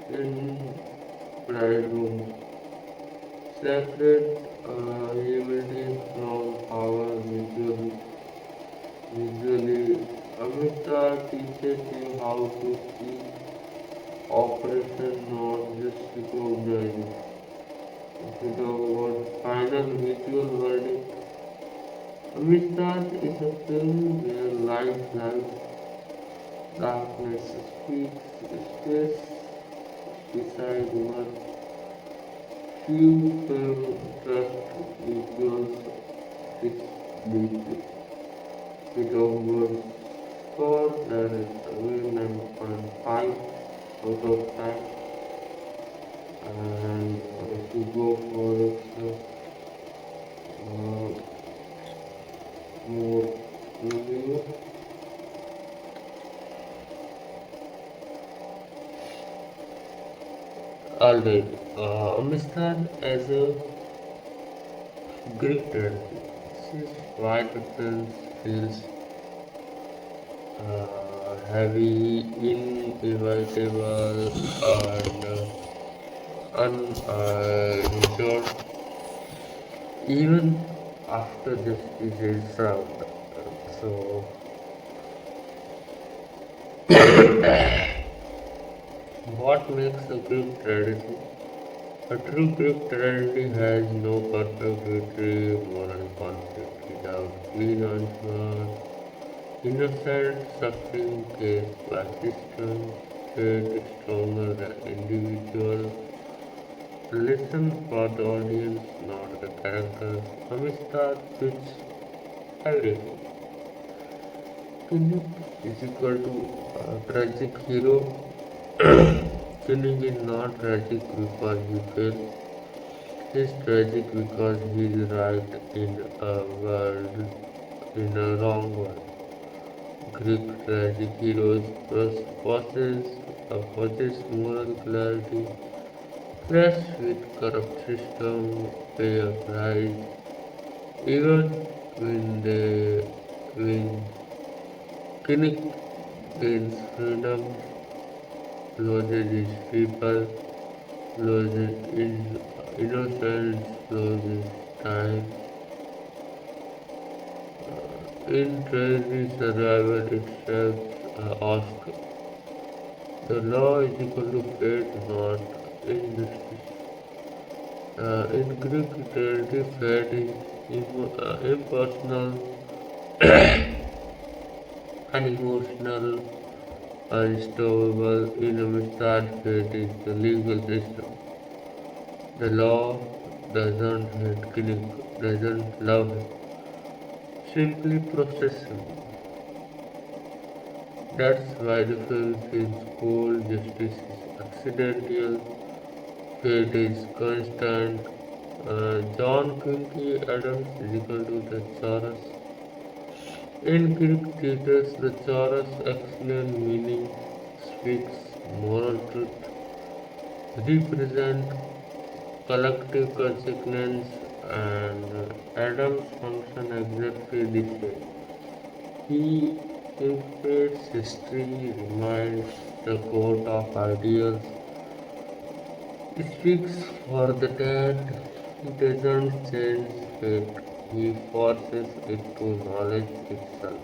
in bright rooms. Separate humility from power visually. Amistad teaches you how to see operation, not just recognizing. If you talk about final visual verdict, Amistad is a film where light lives, darkness speaks, space beside words. Few film trust visuals this deeply. It was score there is 9.5 out of 10, and if you go for more review, alright, Amistad as a Greek tragedy. This is why the film feels heavy, inevitable, and uninsured, even after justice is served. So, what makes a Greek tragedy? A true Greek tragedy has no perfect victory, moral conflict without clean answer. Innocent suffering faced by system, fate stronger than individual. Listen for the audience, not the characters. Amistad fits everything. Philip is equal to tragic hero. Philip is not tragic because he failed. He is tragic because he is right in a world, in a wrong world. Greek tragic heroes possess moral clarity, clash with corrupt system, pay a price, even when they win. Kinnick gains freedom, loses his people, loses his innocence, loses time. In tragedy, survival itself asks, the law is equal to fate, not injustice. In Greek tragedy, fate is impersonal, unemotional, unstoppable. In Amistad, fate is the legal system. The law doesn't hate Kinnick, doesn't love him, simply process him. That's why the film feels cold, justice is accidental, fate is constant. John Quincy Adams is equal to the chorus. In Greek theatres, the chorus excellent meaning speaks moral truth, represent collective consequence, and Adams function exactly this way. He interprets history, reminds the court of ideals, speaks for the dead. He doesn't change it, he forces it to knowledge itself.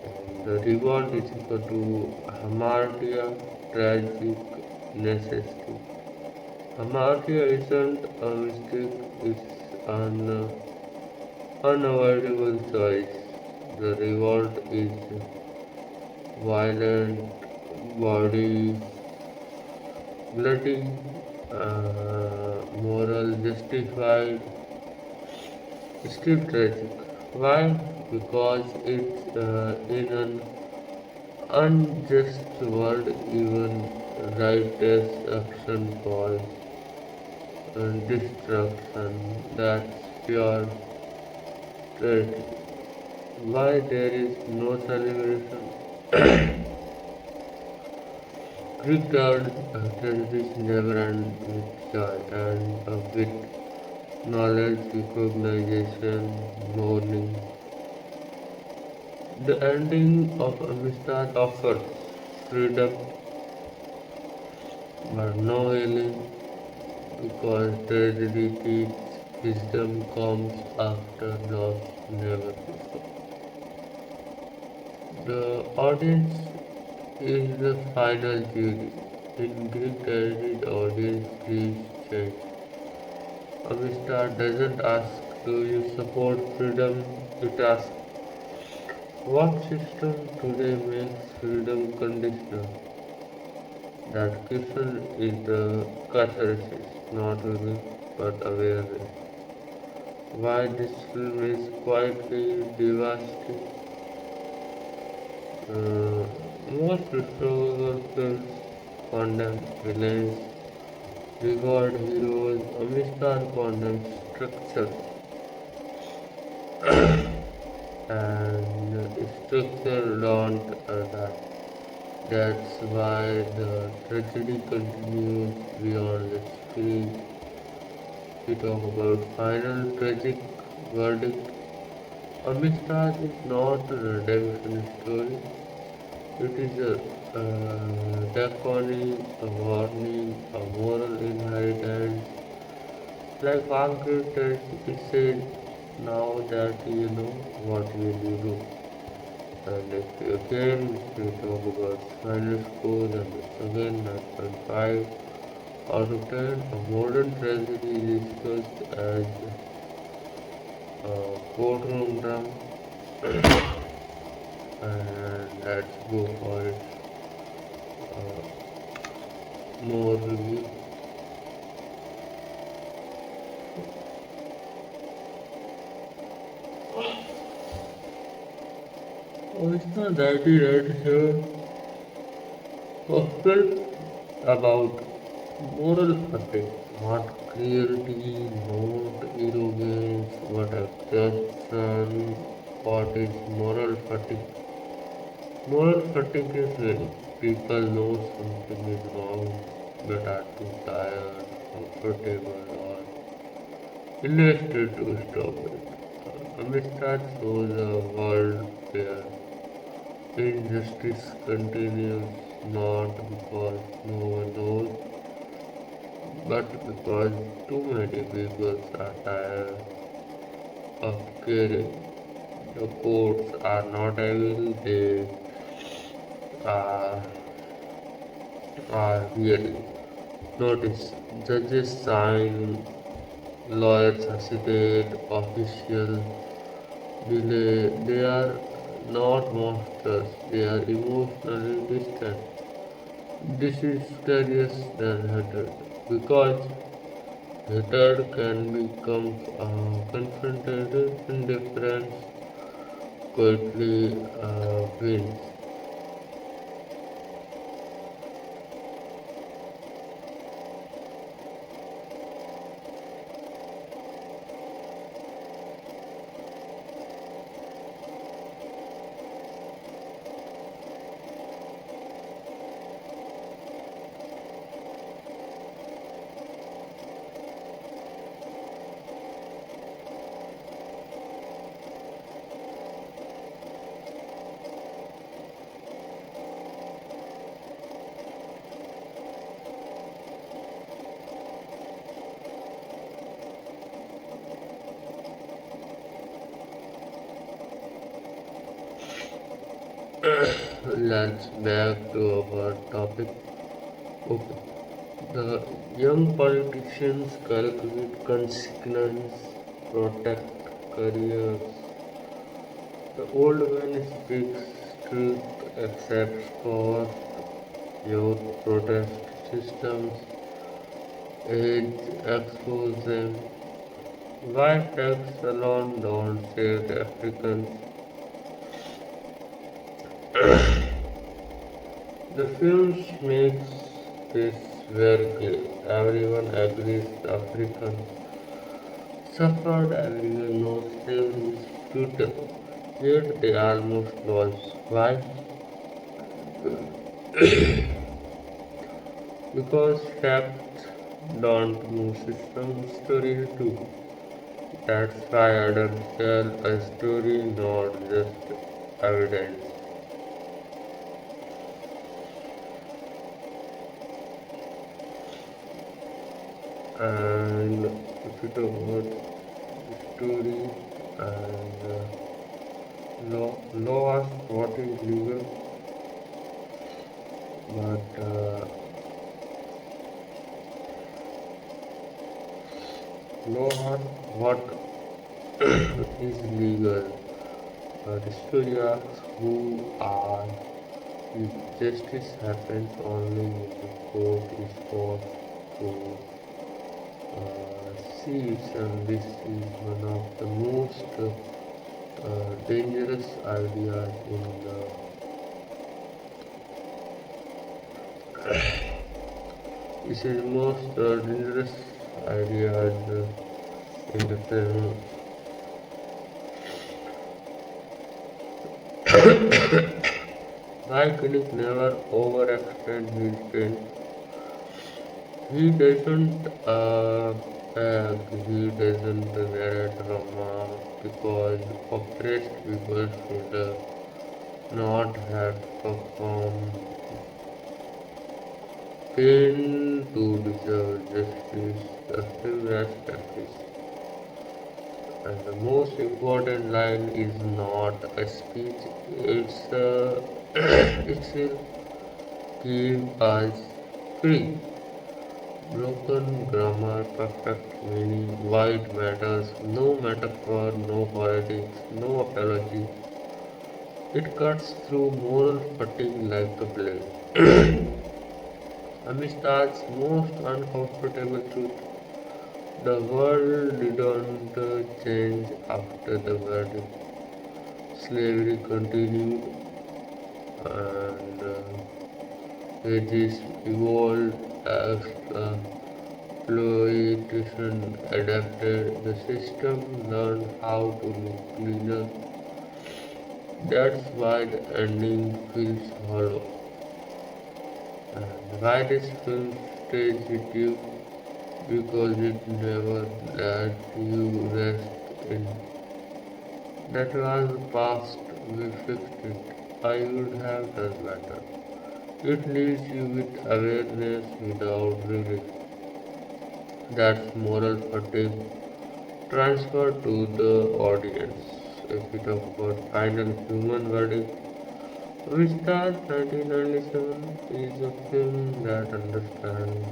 And the reward is equal to hamartia, tragic necessity. Hamartia isn't a mistake, it's an unavoidable choice. The reward is violent, body, bloody, moral, justified, still tragic. Why? Because it's in an unjust world, even righteous action cause and destruction. That's pure tragedy. Why there is no celebration? Greek tragedies never end with joy and with knowledge, recognition, mourning. The ending of Amistad offers freedom but no healing because tragedy teaches wisdom comes after loss, never before. The audience is the final jury. In Greek tragedy, the audience leaves change. Amistad doesn't ask, do you support freedom? It asks, what system today makes freedom conditional? That question is the catharsis, not relief but awareness. why this film is quietly devastating. Most historical films condemn villains, reward heroes, Amistad condemns structure, and structure don't adapt. That's why the tragedy continues beyond the screen. We talk about final tragic verdict. Amistad is not a redemption story. It is a dichotomy, a warning, a moral inheritance. Like Margaret it said, now that you know, what will you do? And if again we talk about final score, then it's again 9.5 out of 10. A modern tragedy is discussed as a courtroom drama, and let's go for it. More review. Oh, it's not that right here. Film about moral fatigue, not cruelty, not arrogance, but exception. What is moral fatigue? Moral fatigue is when people know something is wrong but are too tired, comfortable, or invested to stop it. Amistad shows a world where injustice continues not because no one knows, but because too many people are tired of caring. The courts are not evil, they are, are really. Notice, judges sign, lawyers hesitate, officials delay. They are not monsters, they are emotionally distant. This is scarier than hatred because hatred can become confronted, indifference quickly wins. Let's back to our topic. Okay. The young politicians calculate consequence, protect careers. The old man speaks truth, accepts cost, youth protest systems, age expose them. Why tax alone don't save the Africans? The film makes this very clear. Everyone agrees the Africans suffered, everyone knows slavery is futile, yet they almost lost. Why? Because facts don't move system, stories do. That's why adults tell a story, not just evidence. And if you talk about story and law asks what is legal, but law asks what is legal. But story asks who are. If justice happens only when the court is forced to seeds, and this is one of the most dangerous ideas in the this is most dangerous ideas in the film. Why Kinnick never overextend his strength. He doesn't beg, he doesn't narrate drama because oppressed people should not have performed pain to deserve justice. The film respect this. And the most important line is not a speech, it will keep us free. Broken grammar, perfect meaning, white matters, no metaphor, no politics, no apology. It cuts through moral fatigue like a blade. Amistad's most uncomfortable truth. The world didn't change after the verdict. Slavery continued and wages evolved as exploitation adapted. The system learned how to look cleaner. That's why the ending feels hollow. And why this film stays with you? Because it never let you rest in. That was the past, we fixed it. I would have done better. It leaves you with awareness without regret. That's moral fatigue transferred to the audience. If we talk about final human verdict, Amistad 1997 is a film that understands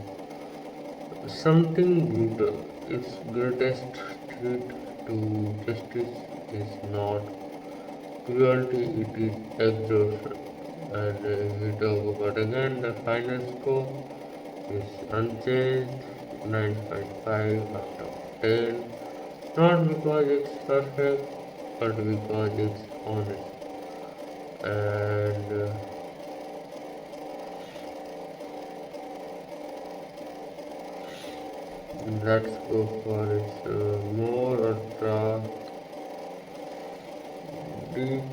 something brutal. Its greatest threat to justice is not cruelty, it is exhaustion. And if we talk about again the final score is unchanged 9.5 out of 10. Not because it's perfect, but because it's honest. And let's go for its more ultra deep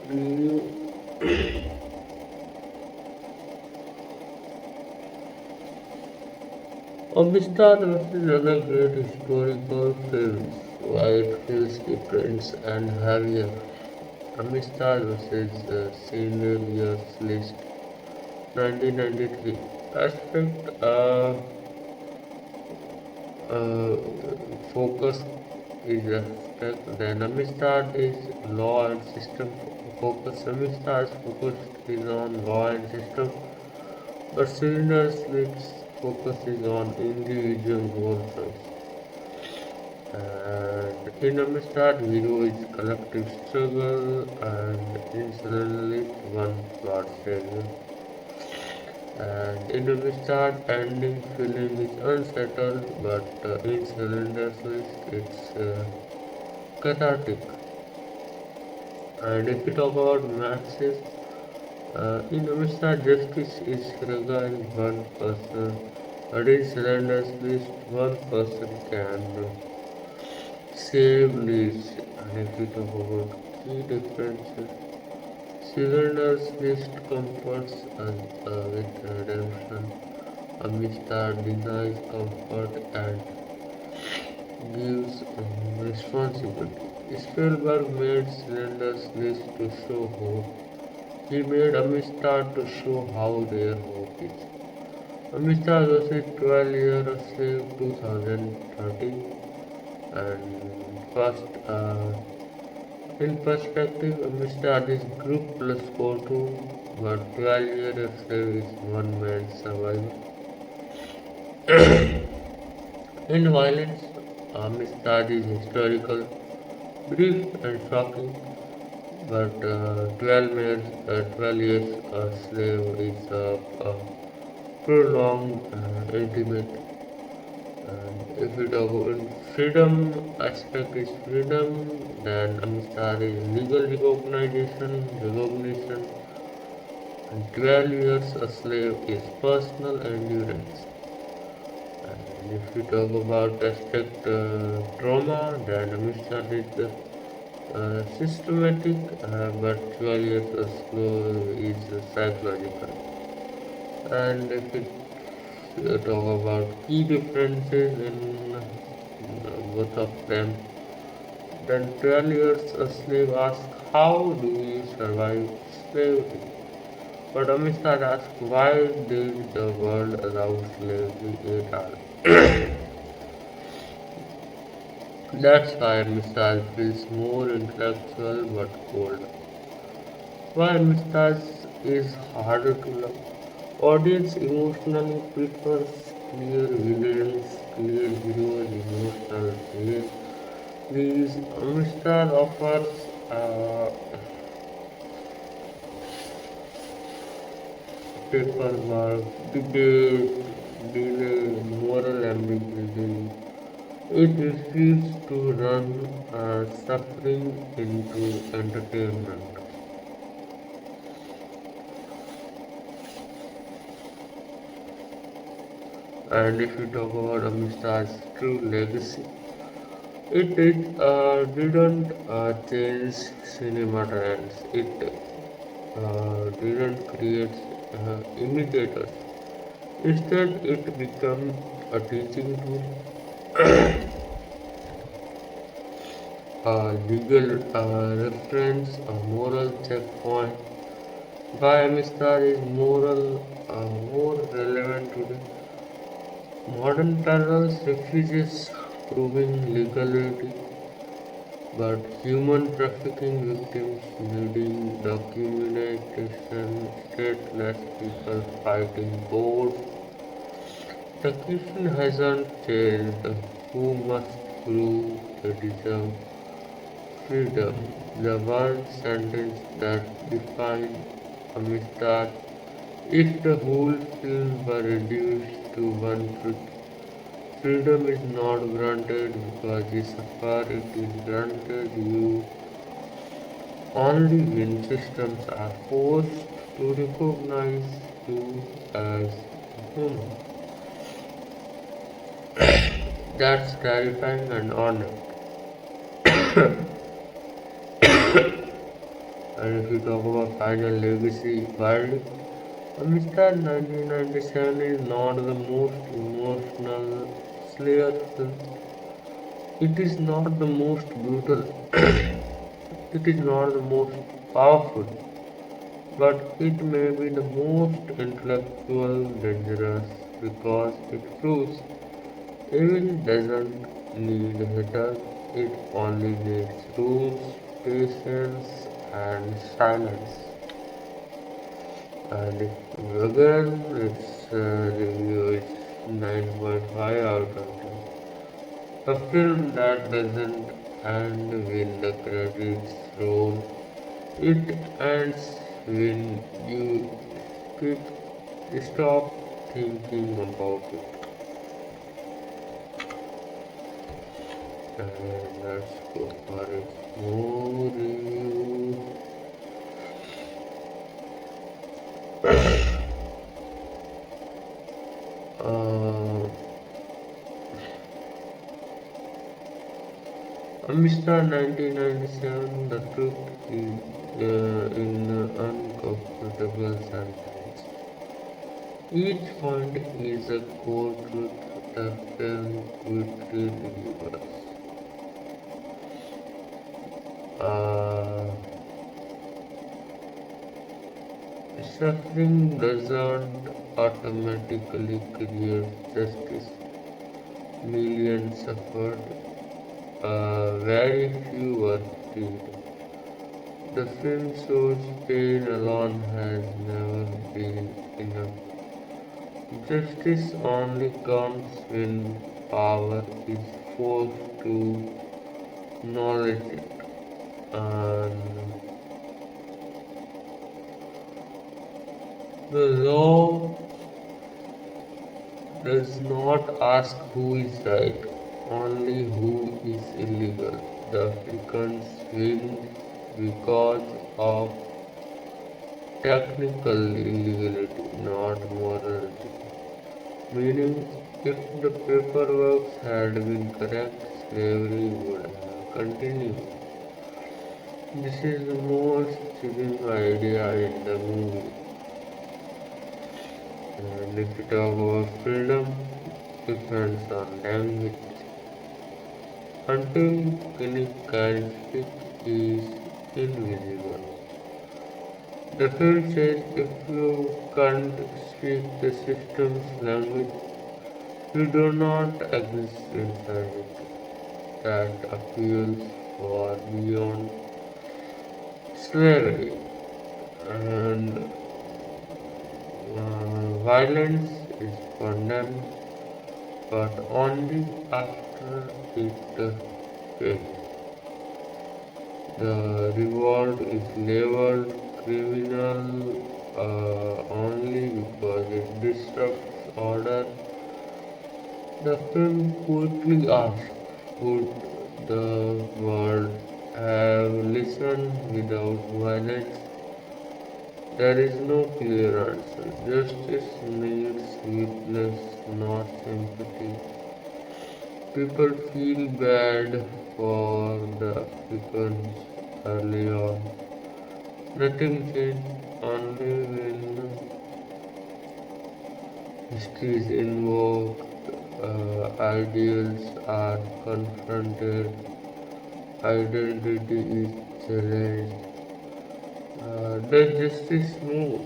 review. Amistad versus other great historical films. Why it feels different and heavier. Amistad versus Senior Years List 1993. Aspect uh, focus is aspect. Then Amistad is law and system focus. Amistad's focus is on law and system, but Cylinder's focus is on individual role choice. And in Amistad, hero is collective struggle, and in Cylinder, one plot savior. And in Amistad, ending feeling is unsettled, but in Cylinder's list, it's cathartic. And if we talk about Maxis, in Amistad, justice is fragile, one person, but in Cylinder's list, one person can save lives. And if we talk about key differences, Cylinder's list comforts us with redemption. Amistad denies comfort and gives responsibility. Spielberg made Cylinder's list to show hope. He made Amistad to show how rare hope is. Amistad was a 12-year slave 2013 and first in perspective Amistad is group plus courtroom but 12-year slave is one man's survival. In violence, Amistad is historical, brief and shocking. but 12 years a slave is a prolonged intimate. And if we talk about freedom aspect is freedom, then Amistad is legal recognition, and 12 years a slave is personal endurance. And if we talk about aspect trauma, then Amistad is the systematic, but 12 years a slave is psychological. And if we talk about key differences in both of them, then 12 years a slave asks, how do you survive slavery? But Amistad asks, why did the world allow slavery at all? That's why Amistad feels more intellectual but cold. Why Amistad is harder to love. Audience emotionally prefers clear villains, clear heroes, emotional these Amistad offers paperwork, debate, delay, moral ambiguity. It refuses to run suffering into entertainment. And if you talk about Amistad's true legacy, it didn't change cinema trends. It didn't create imitators. Instead, it became a teaching tool, a legal reference, a moral checkpoint. Why Amistad is more relevant today. Modern parallels refuses proving legality, but human trafficking victims needing documentation, stateless people fighting courts. The question hasn't changed who must prove they deserve freedom. The one sentence that defined Amistad. If the whole film were reduced to one truth, freedom is not granted because you suffer, it is granted you only when systems are forced to recognize you as human. That's terrifying and honest. And if you talk about final legacy verdict, Amistad 1997 is not the most emotional Slayer film. It is not the most brutal. It is not the most powerful, but it may be the most intellectual dangerous because it proves evil doesn't need haters, it only needs rules, patience, and silence. And again, its review is 9.5 out of 10. A film that doesn't end when the credits roll, it ends when you pick, stop thinking about it. And let's go for a more review. Uh, Amistad 1997, the truth is in uncomfortable sentence. Each point is a core truth the film will give us. Uh, Suffering doesn't automatically create justice. Millions suffered, very few were freed. The film shows pain alone has never been enough. Justice only comes when power is forced to acknowledge it. And The law does not ask who is right, only who is illegal. The Africans win because of technical illegality, not morality. Meaning, if the paperwork had been correct, slavery would have continued. This is the most chilling idea in the movie. And if you talk about freedom, depends on language. Until any can speak is invisible. The film says if you can't speak the system's language, you do not exist inside it. That appeals for beyond slavery and violence is condemned, but only after it fails. The reward is labeled criminal only because it disrupts order. The film quickly asks, would the world have listened without violence? There is no clear answer. Justice needs witness, not sympathy. People feel bad for the Africans early on. Nothing changed only when history is invoked, ideals are confronted, identity is challenged. Does justice move?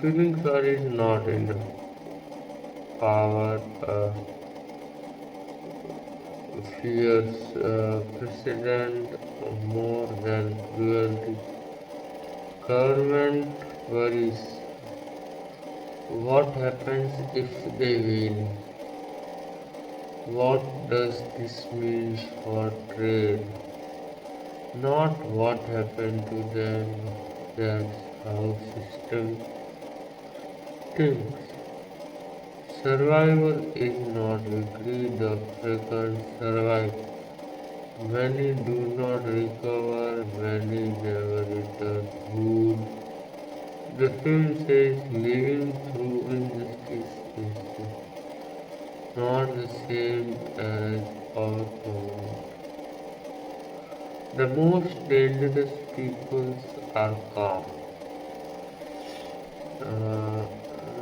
Feeling sorry is not enough. Power fears precedent more than cruelty. Government worries what happens if they win? What does this mean for trade? Not what happened to them. That's how system thinks. Survival is not victory, the Africans survive. Many do not recover, many never return home. The film says living through injustice is not the same as outcome. The most dangerous peoples are calm.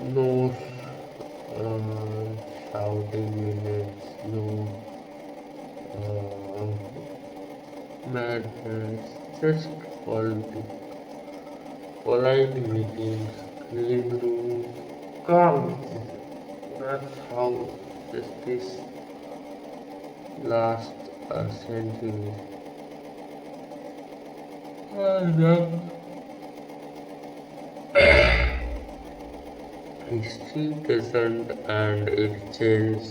No shouting minutes, no madness, just politics, polite meetings, clean rooms, calm. That's how justice lasts a century. And history doesn't and it change,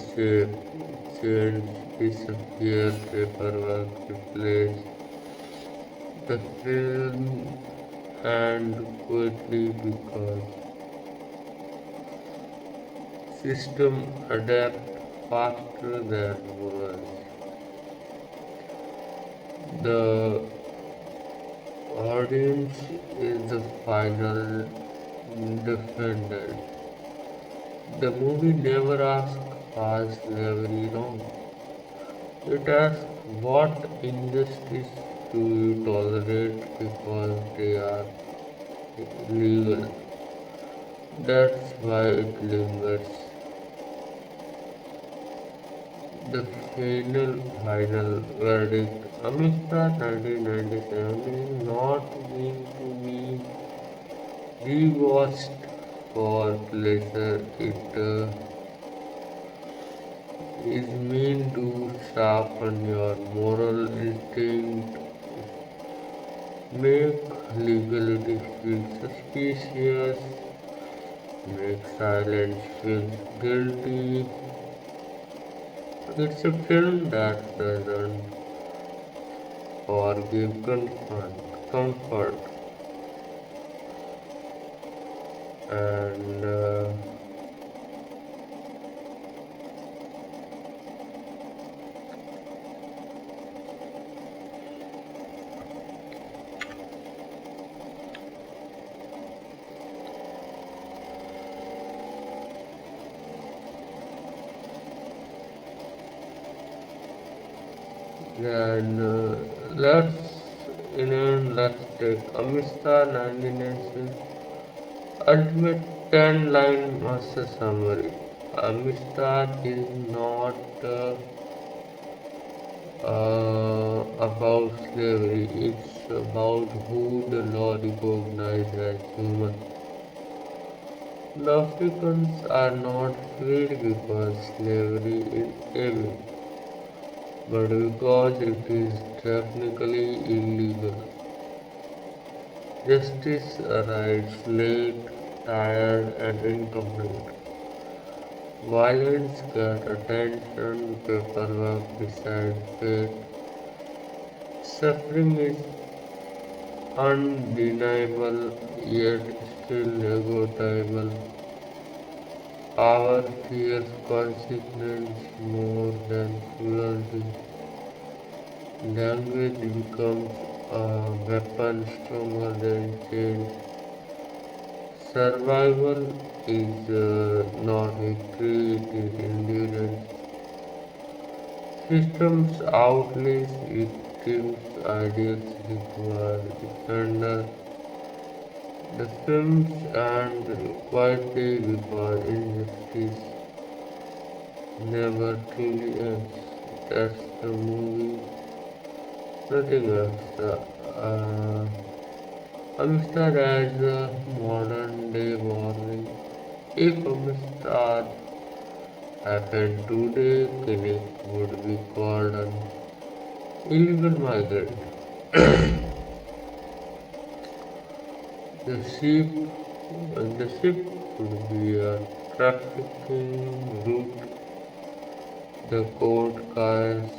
disappear, paperwork replace the film and quickly because system adapt faster than words. The audience is the final defendant. The movie never asks, was slavery wrong? It asks, what injustice do you tolerate because they are legal? That's why it lingers. The final verdict. Amistad 1997 is not meant to be rewatched for pleasure. It is meant to sharpen your moral instinct, make legality feel suspicious, make silence feel guilty. It's a film that doesn't forgive comfort, and then let's take Amistad 1996 ultimate 10-line master summary. Amistad is not about slavery, it's about who the law recognizes as human. The Africans are not freed because slavery is evil, but because it is technically illegal. Justice arrives late, tired, and incomplete. Violence gets attention, paperwork decides fate. Suffering is undeniable yet still negotiable. Power fears consequence more than cruelty. Language becomes a weapon stronger than change. Survival is not victory, it is endurance. Systems outlast victims, ideals require defender. The films and quietly because injustice never truly ends. That's the movie, nothing else. Amistad as a modern day warning. If Amistad happened today, Kinnick would be called an illegal migrant. The ship, the ship would be a trafficking route. The court case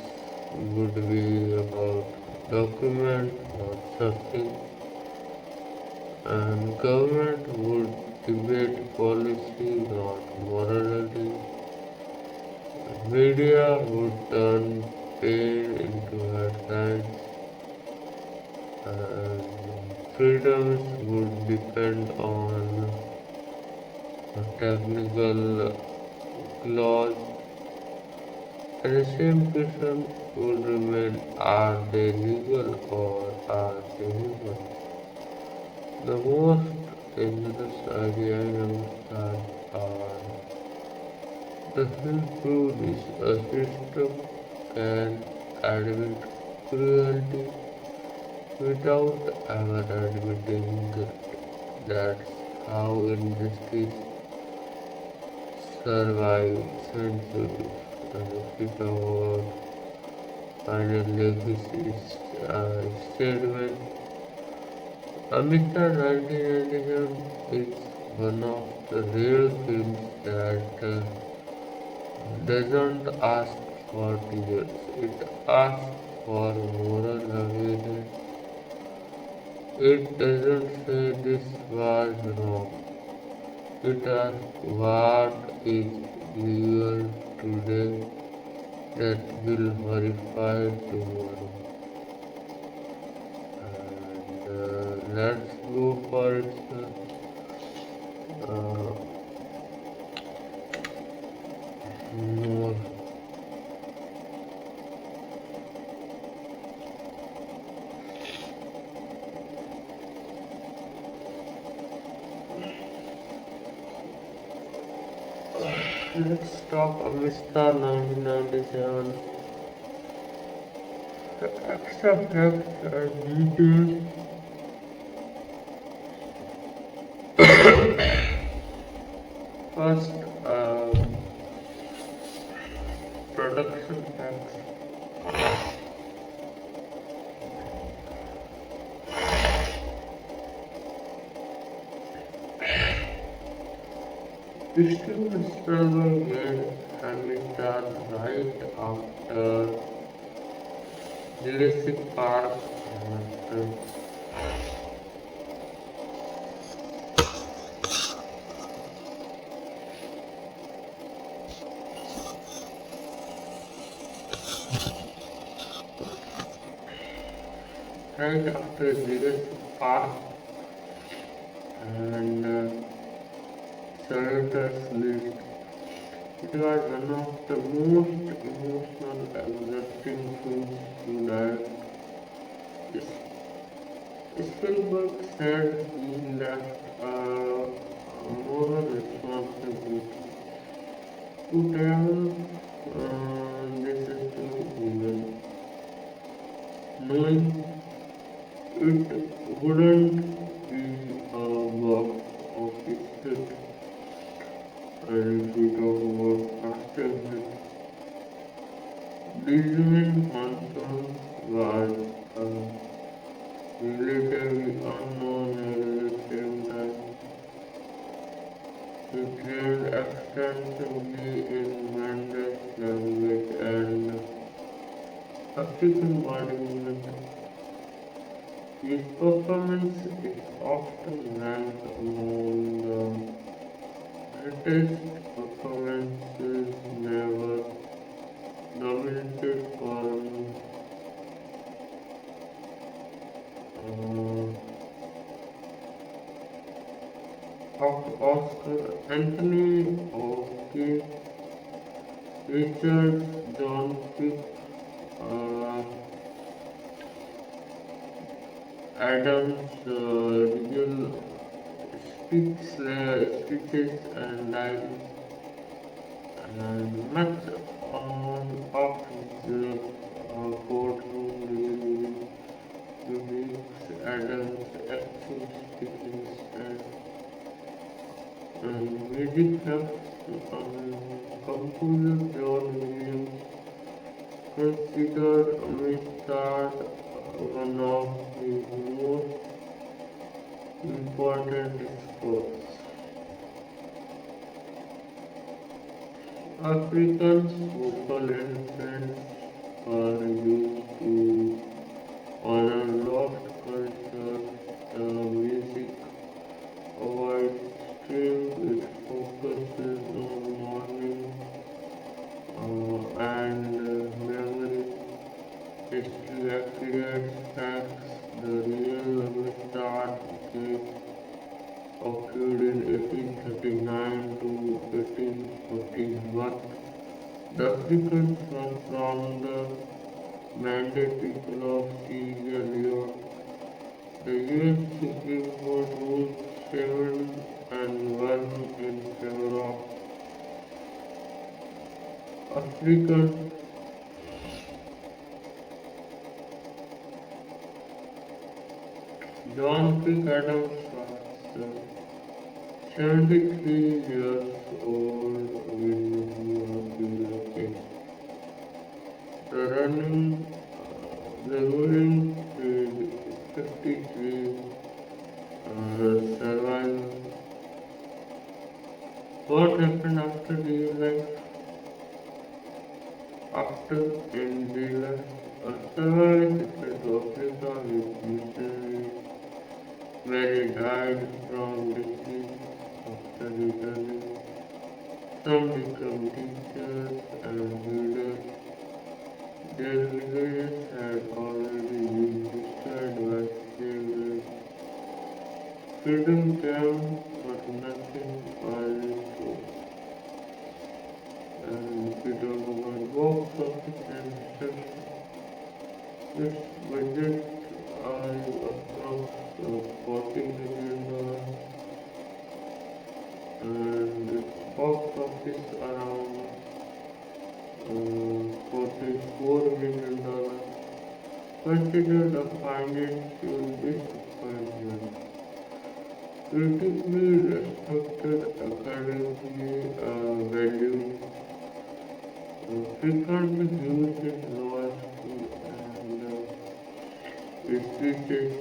would be about document, not something, and government would debate policy, not morality. Media would turn pain into headlines, and freedoms would depend on a technical clause, and the same question would remain: are they legal or are they human? The most dangerous idea in Amistad are the Hillsborough is a system can admit cruelty without ever admitting guilt. That's how injustice survives centuries. And if we talk about final legacy statement, Amistad 1997 is one of the rare films that doesn't ask for tears, it asks for moral awareness. It doesn't say this was wrong, it asks what is legal today that will horrify tomorrow. And let's go for its more. Let's talk Amistad 1997. The extra facts and details. First, production facts. Christian struggle with Amistad right after Jurassic Park and right after Jurassic Park and Senator's List. It was one of the most emotional, exhausting films to direct. Spielberg said he left a moral responsibility to tell this story even, knowing it wouldn't be a box office hit. And if we talk about faster hit, Djimon was a relatively unknown at the same time. He trained extensively in Mendes language and African body movement. His performance is often ranked among the greatest performances never nominated for Oscar. Anthony Hopkins, Richard John Pick, uh, Adams, real speeches and diaries, and much of his courtroom uniques Adams' actual speaking style. And music helps composer John Williams considered Amistad one of his most important scores. African vocal instruments are used to honor lost culture. The music avoids stream, it focuses on mourning and memory. History accurate facts. The real Amistad case occurred in 1839 to 1841. The Africans were from the mandate people of Sierra Leone. The US Supreme Court ruled 7-1 in favor of African. John P. Adams was 73 years old when he was elected. The ruling is 53 survived. What happened after the life? After in the life, a survived to Africa with missionaries. Many died from disease after returning. Some became teachers and leaders. Their villages had already been destroyed by slavery. Freedom came, but nothing was restored. And if we talk about box office and destruction, its budget is approx $40 million and its box office around $44 million, considered a financial disappointment. Critically respected academy value frequently used in law school and it reaches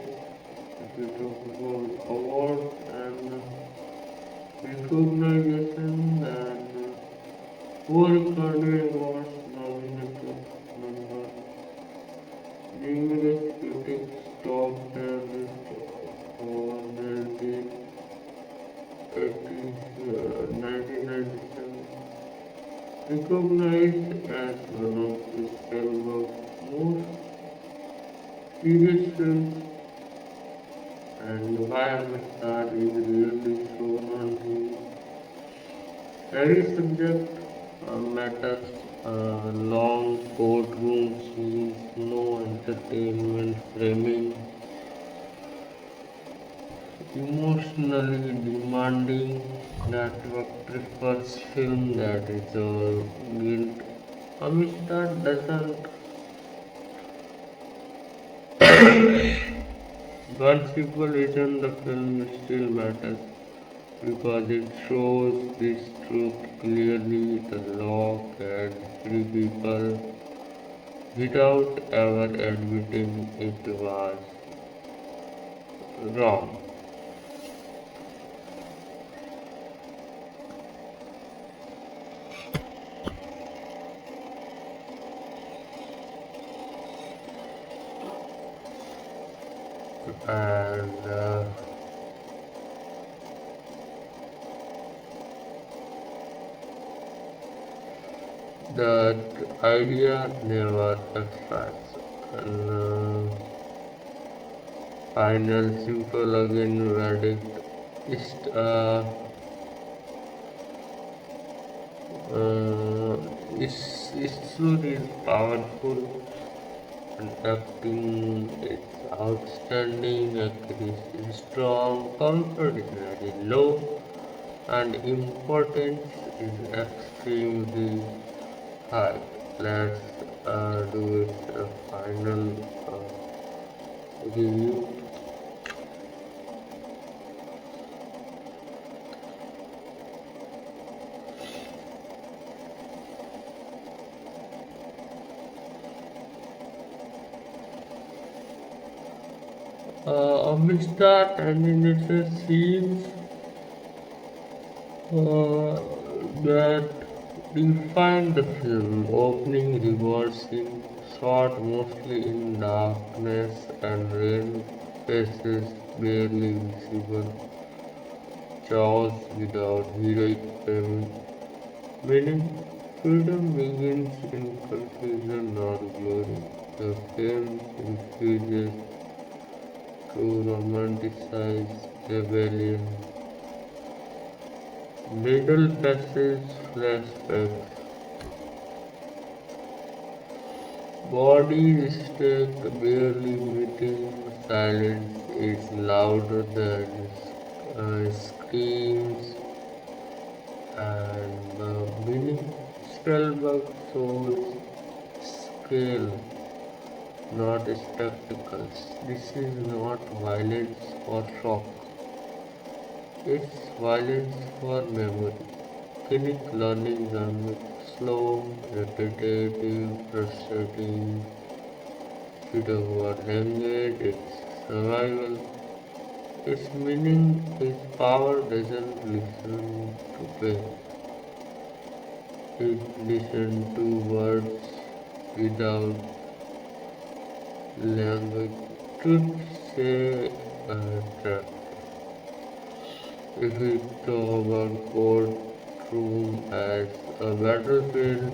if we talk about awards and recognition and four Academy Awards nominated number. Numerous critics top their list for the 1997, recognized as one of the Spielberg's most Serious films and why Amistad is really shown on TV. Heavy subject matters, long courtroom scenes, no entertainment framing, emotionally demanding, network prefers film that resolve guilt. Amistad doesn't. One sequel isn't the film still matters because it shows this truth clearly. The law can free people without ever admitting it was wrong. And that idea never expands. And final simple again verdict is uh, story is powerful and acting is outstanding, acting is strong, comfort is very low, and importance is extremely high. Let's do its final review. Amistad animation scenes that define the film. Opening reversing shot mostly in darkness and rain, faces barely visible, chaos without heroic fame. Meaning, freedom begins in confusion, not glory. The film refuses to romanticize rebellion. Middle passage flashbacks. Body stick barely meeting. Silence is louder than screams and meaning. Spielberg shows scale, not spectacles. This is not violence for shock. It's violence for memory. Clinic learning done slow, repetitive, frustrating. If it was language, its survival. Its meaning, its power doesn't listen to pain. It listens to words without language. Truth say trap. If we talk about courtroom as a battlefield,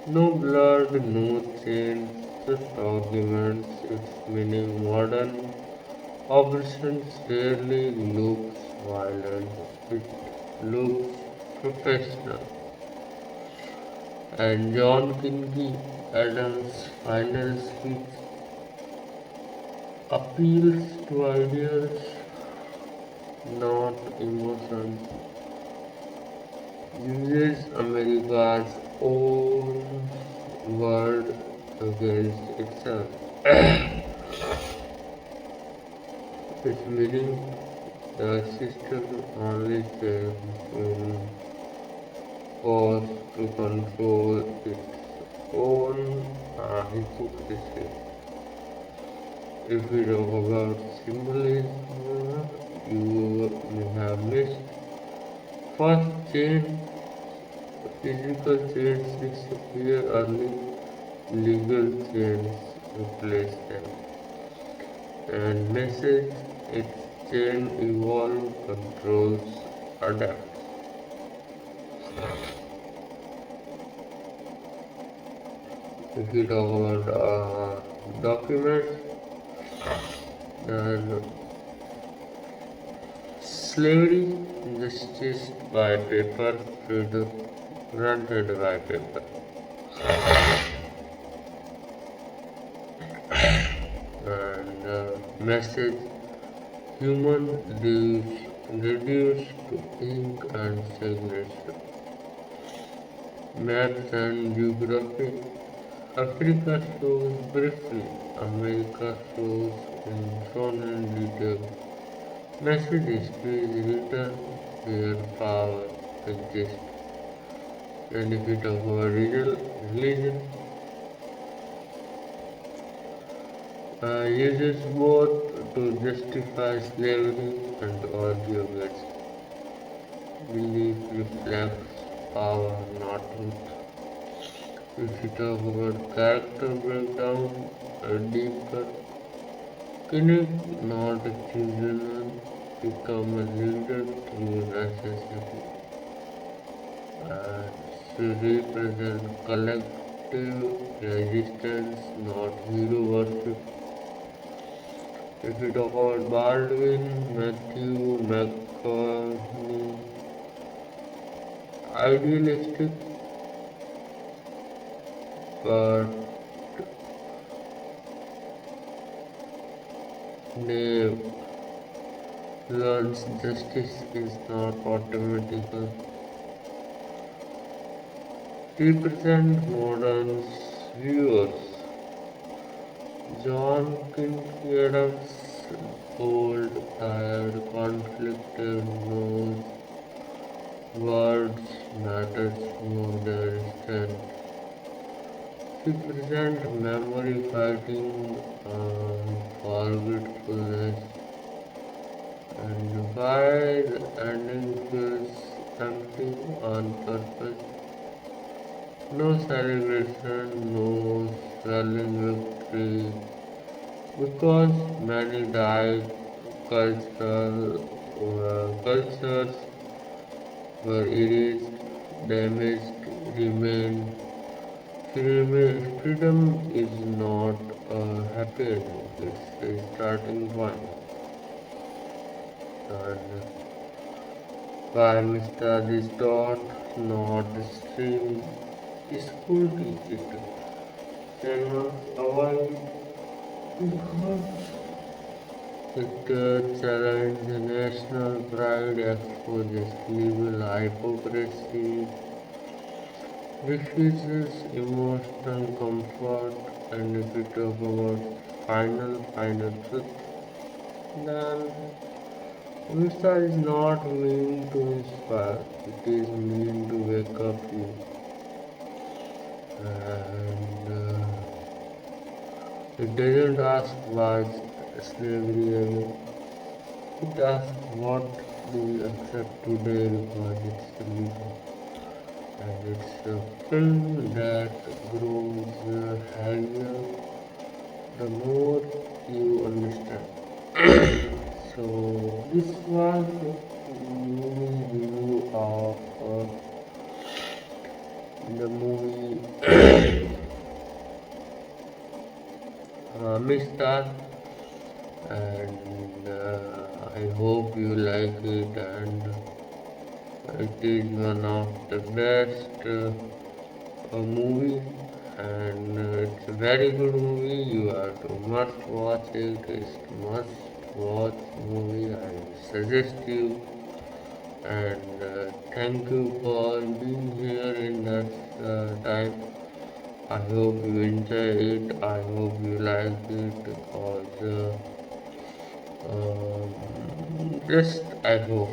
no blood, no chains, just arguments. Its meaning modern operations rarely looks violent. It looks professional. And John Kingy Adams' final speech appeals to ideas, not emotions. Uses America's own word against itself. Its meaning the system only serves cause to control its own hypocrisy. If we talk about symbolism, you may have missed. First chain, physical chains disappear early, legal chains replace them. And message, its chain evolve, controls, adapt. If we talk about documents, are slavery, justice by paper, freedom granted by paper, and message human lives reduced to ink and signature. Maps and geography. Africa shows briefly, America shows in shown in detail. Message history is written where power exists. Benefit of our religion uses both to justify slavery and argue against. Belief reflects power, not truth. If you talk about character breakdown, a deeper connect, not a chosen, become a leader through necessity. Should represent collective resistance, not hero worship. If you talk about Baldwin, Matthew, McCartney, idealistic, but they learns justice is not automatical. Represent modern viewers. John Kincaid's old, tired, conflicted knows words matters more than strength. He presents memory fighting forgetfulness, and why the ending feels empty on purpose. No celebration, no swelling victory, because many died, cultures were erased, damaged, remained. Freedom is not a happy ending, it's a starting point. And why Amistad is taught, not stream, school teach it. Cannot avoid because it challenges national pride, exposes legal hypocrisy, refuses emotional comfort, and if we talk about final truth, then Amistad is not meant to inspire, it is meant to wake up you. And it doesn't ask why slavery again. It asks what do we accept today because it's illegal. And it's a film that grows heavier the more you understand. So this was the movie review of the movie Amistad, and I hope you like it, and it is one of the best movie, and it's a very good movie. You have to must watch it. It's must watch movie. I suggest you, and thank you for being here in that time. I hope you enjoy it. I hope you like it because just I hope.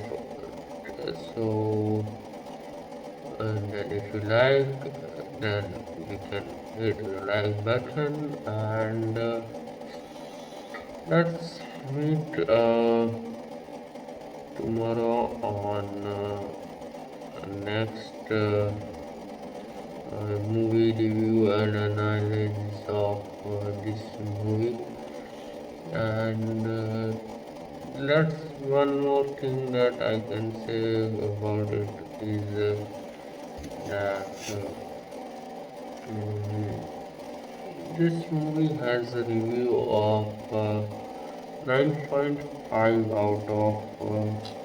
So, and then if you like, then you can hit the like button, and let's meet tomorrow on next movie review and analysis of this movie. And that's one more thing that I can say about it is that this movie has a review of 9.5 out of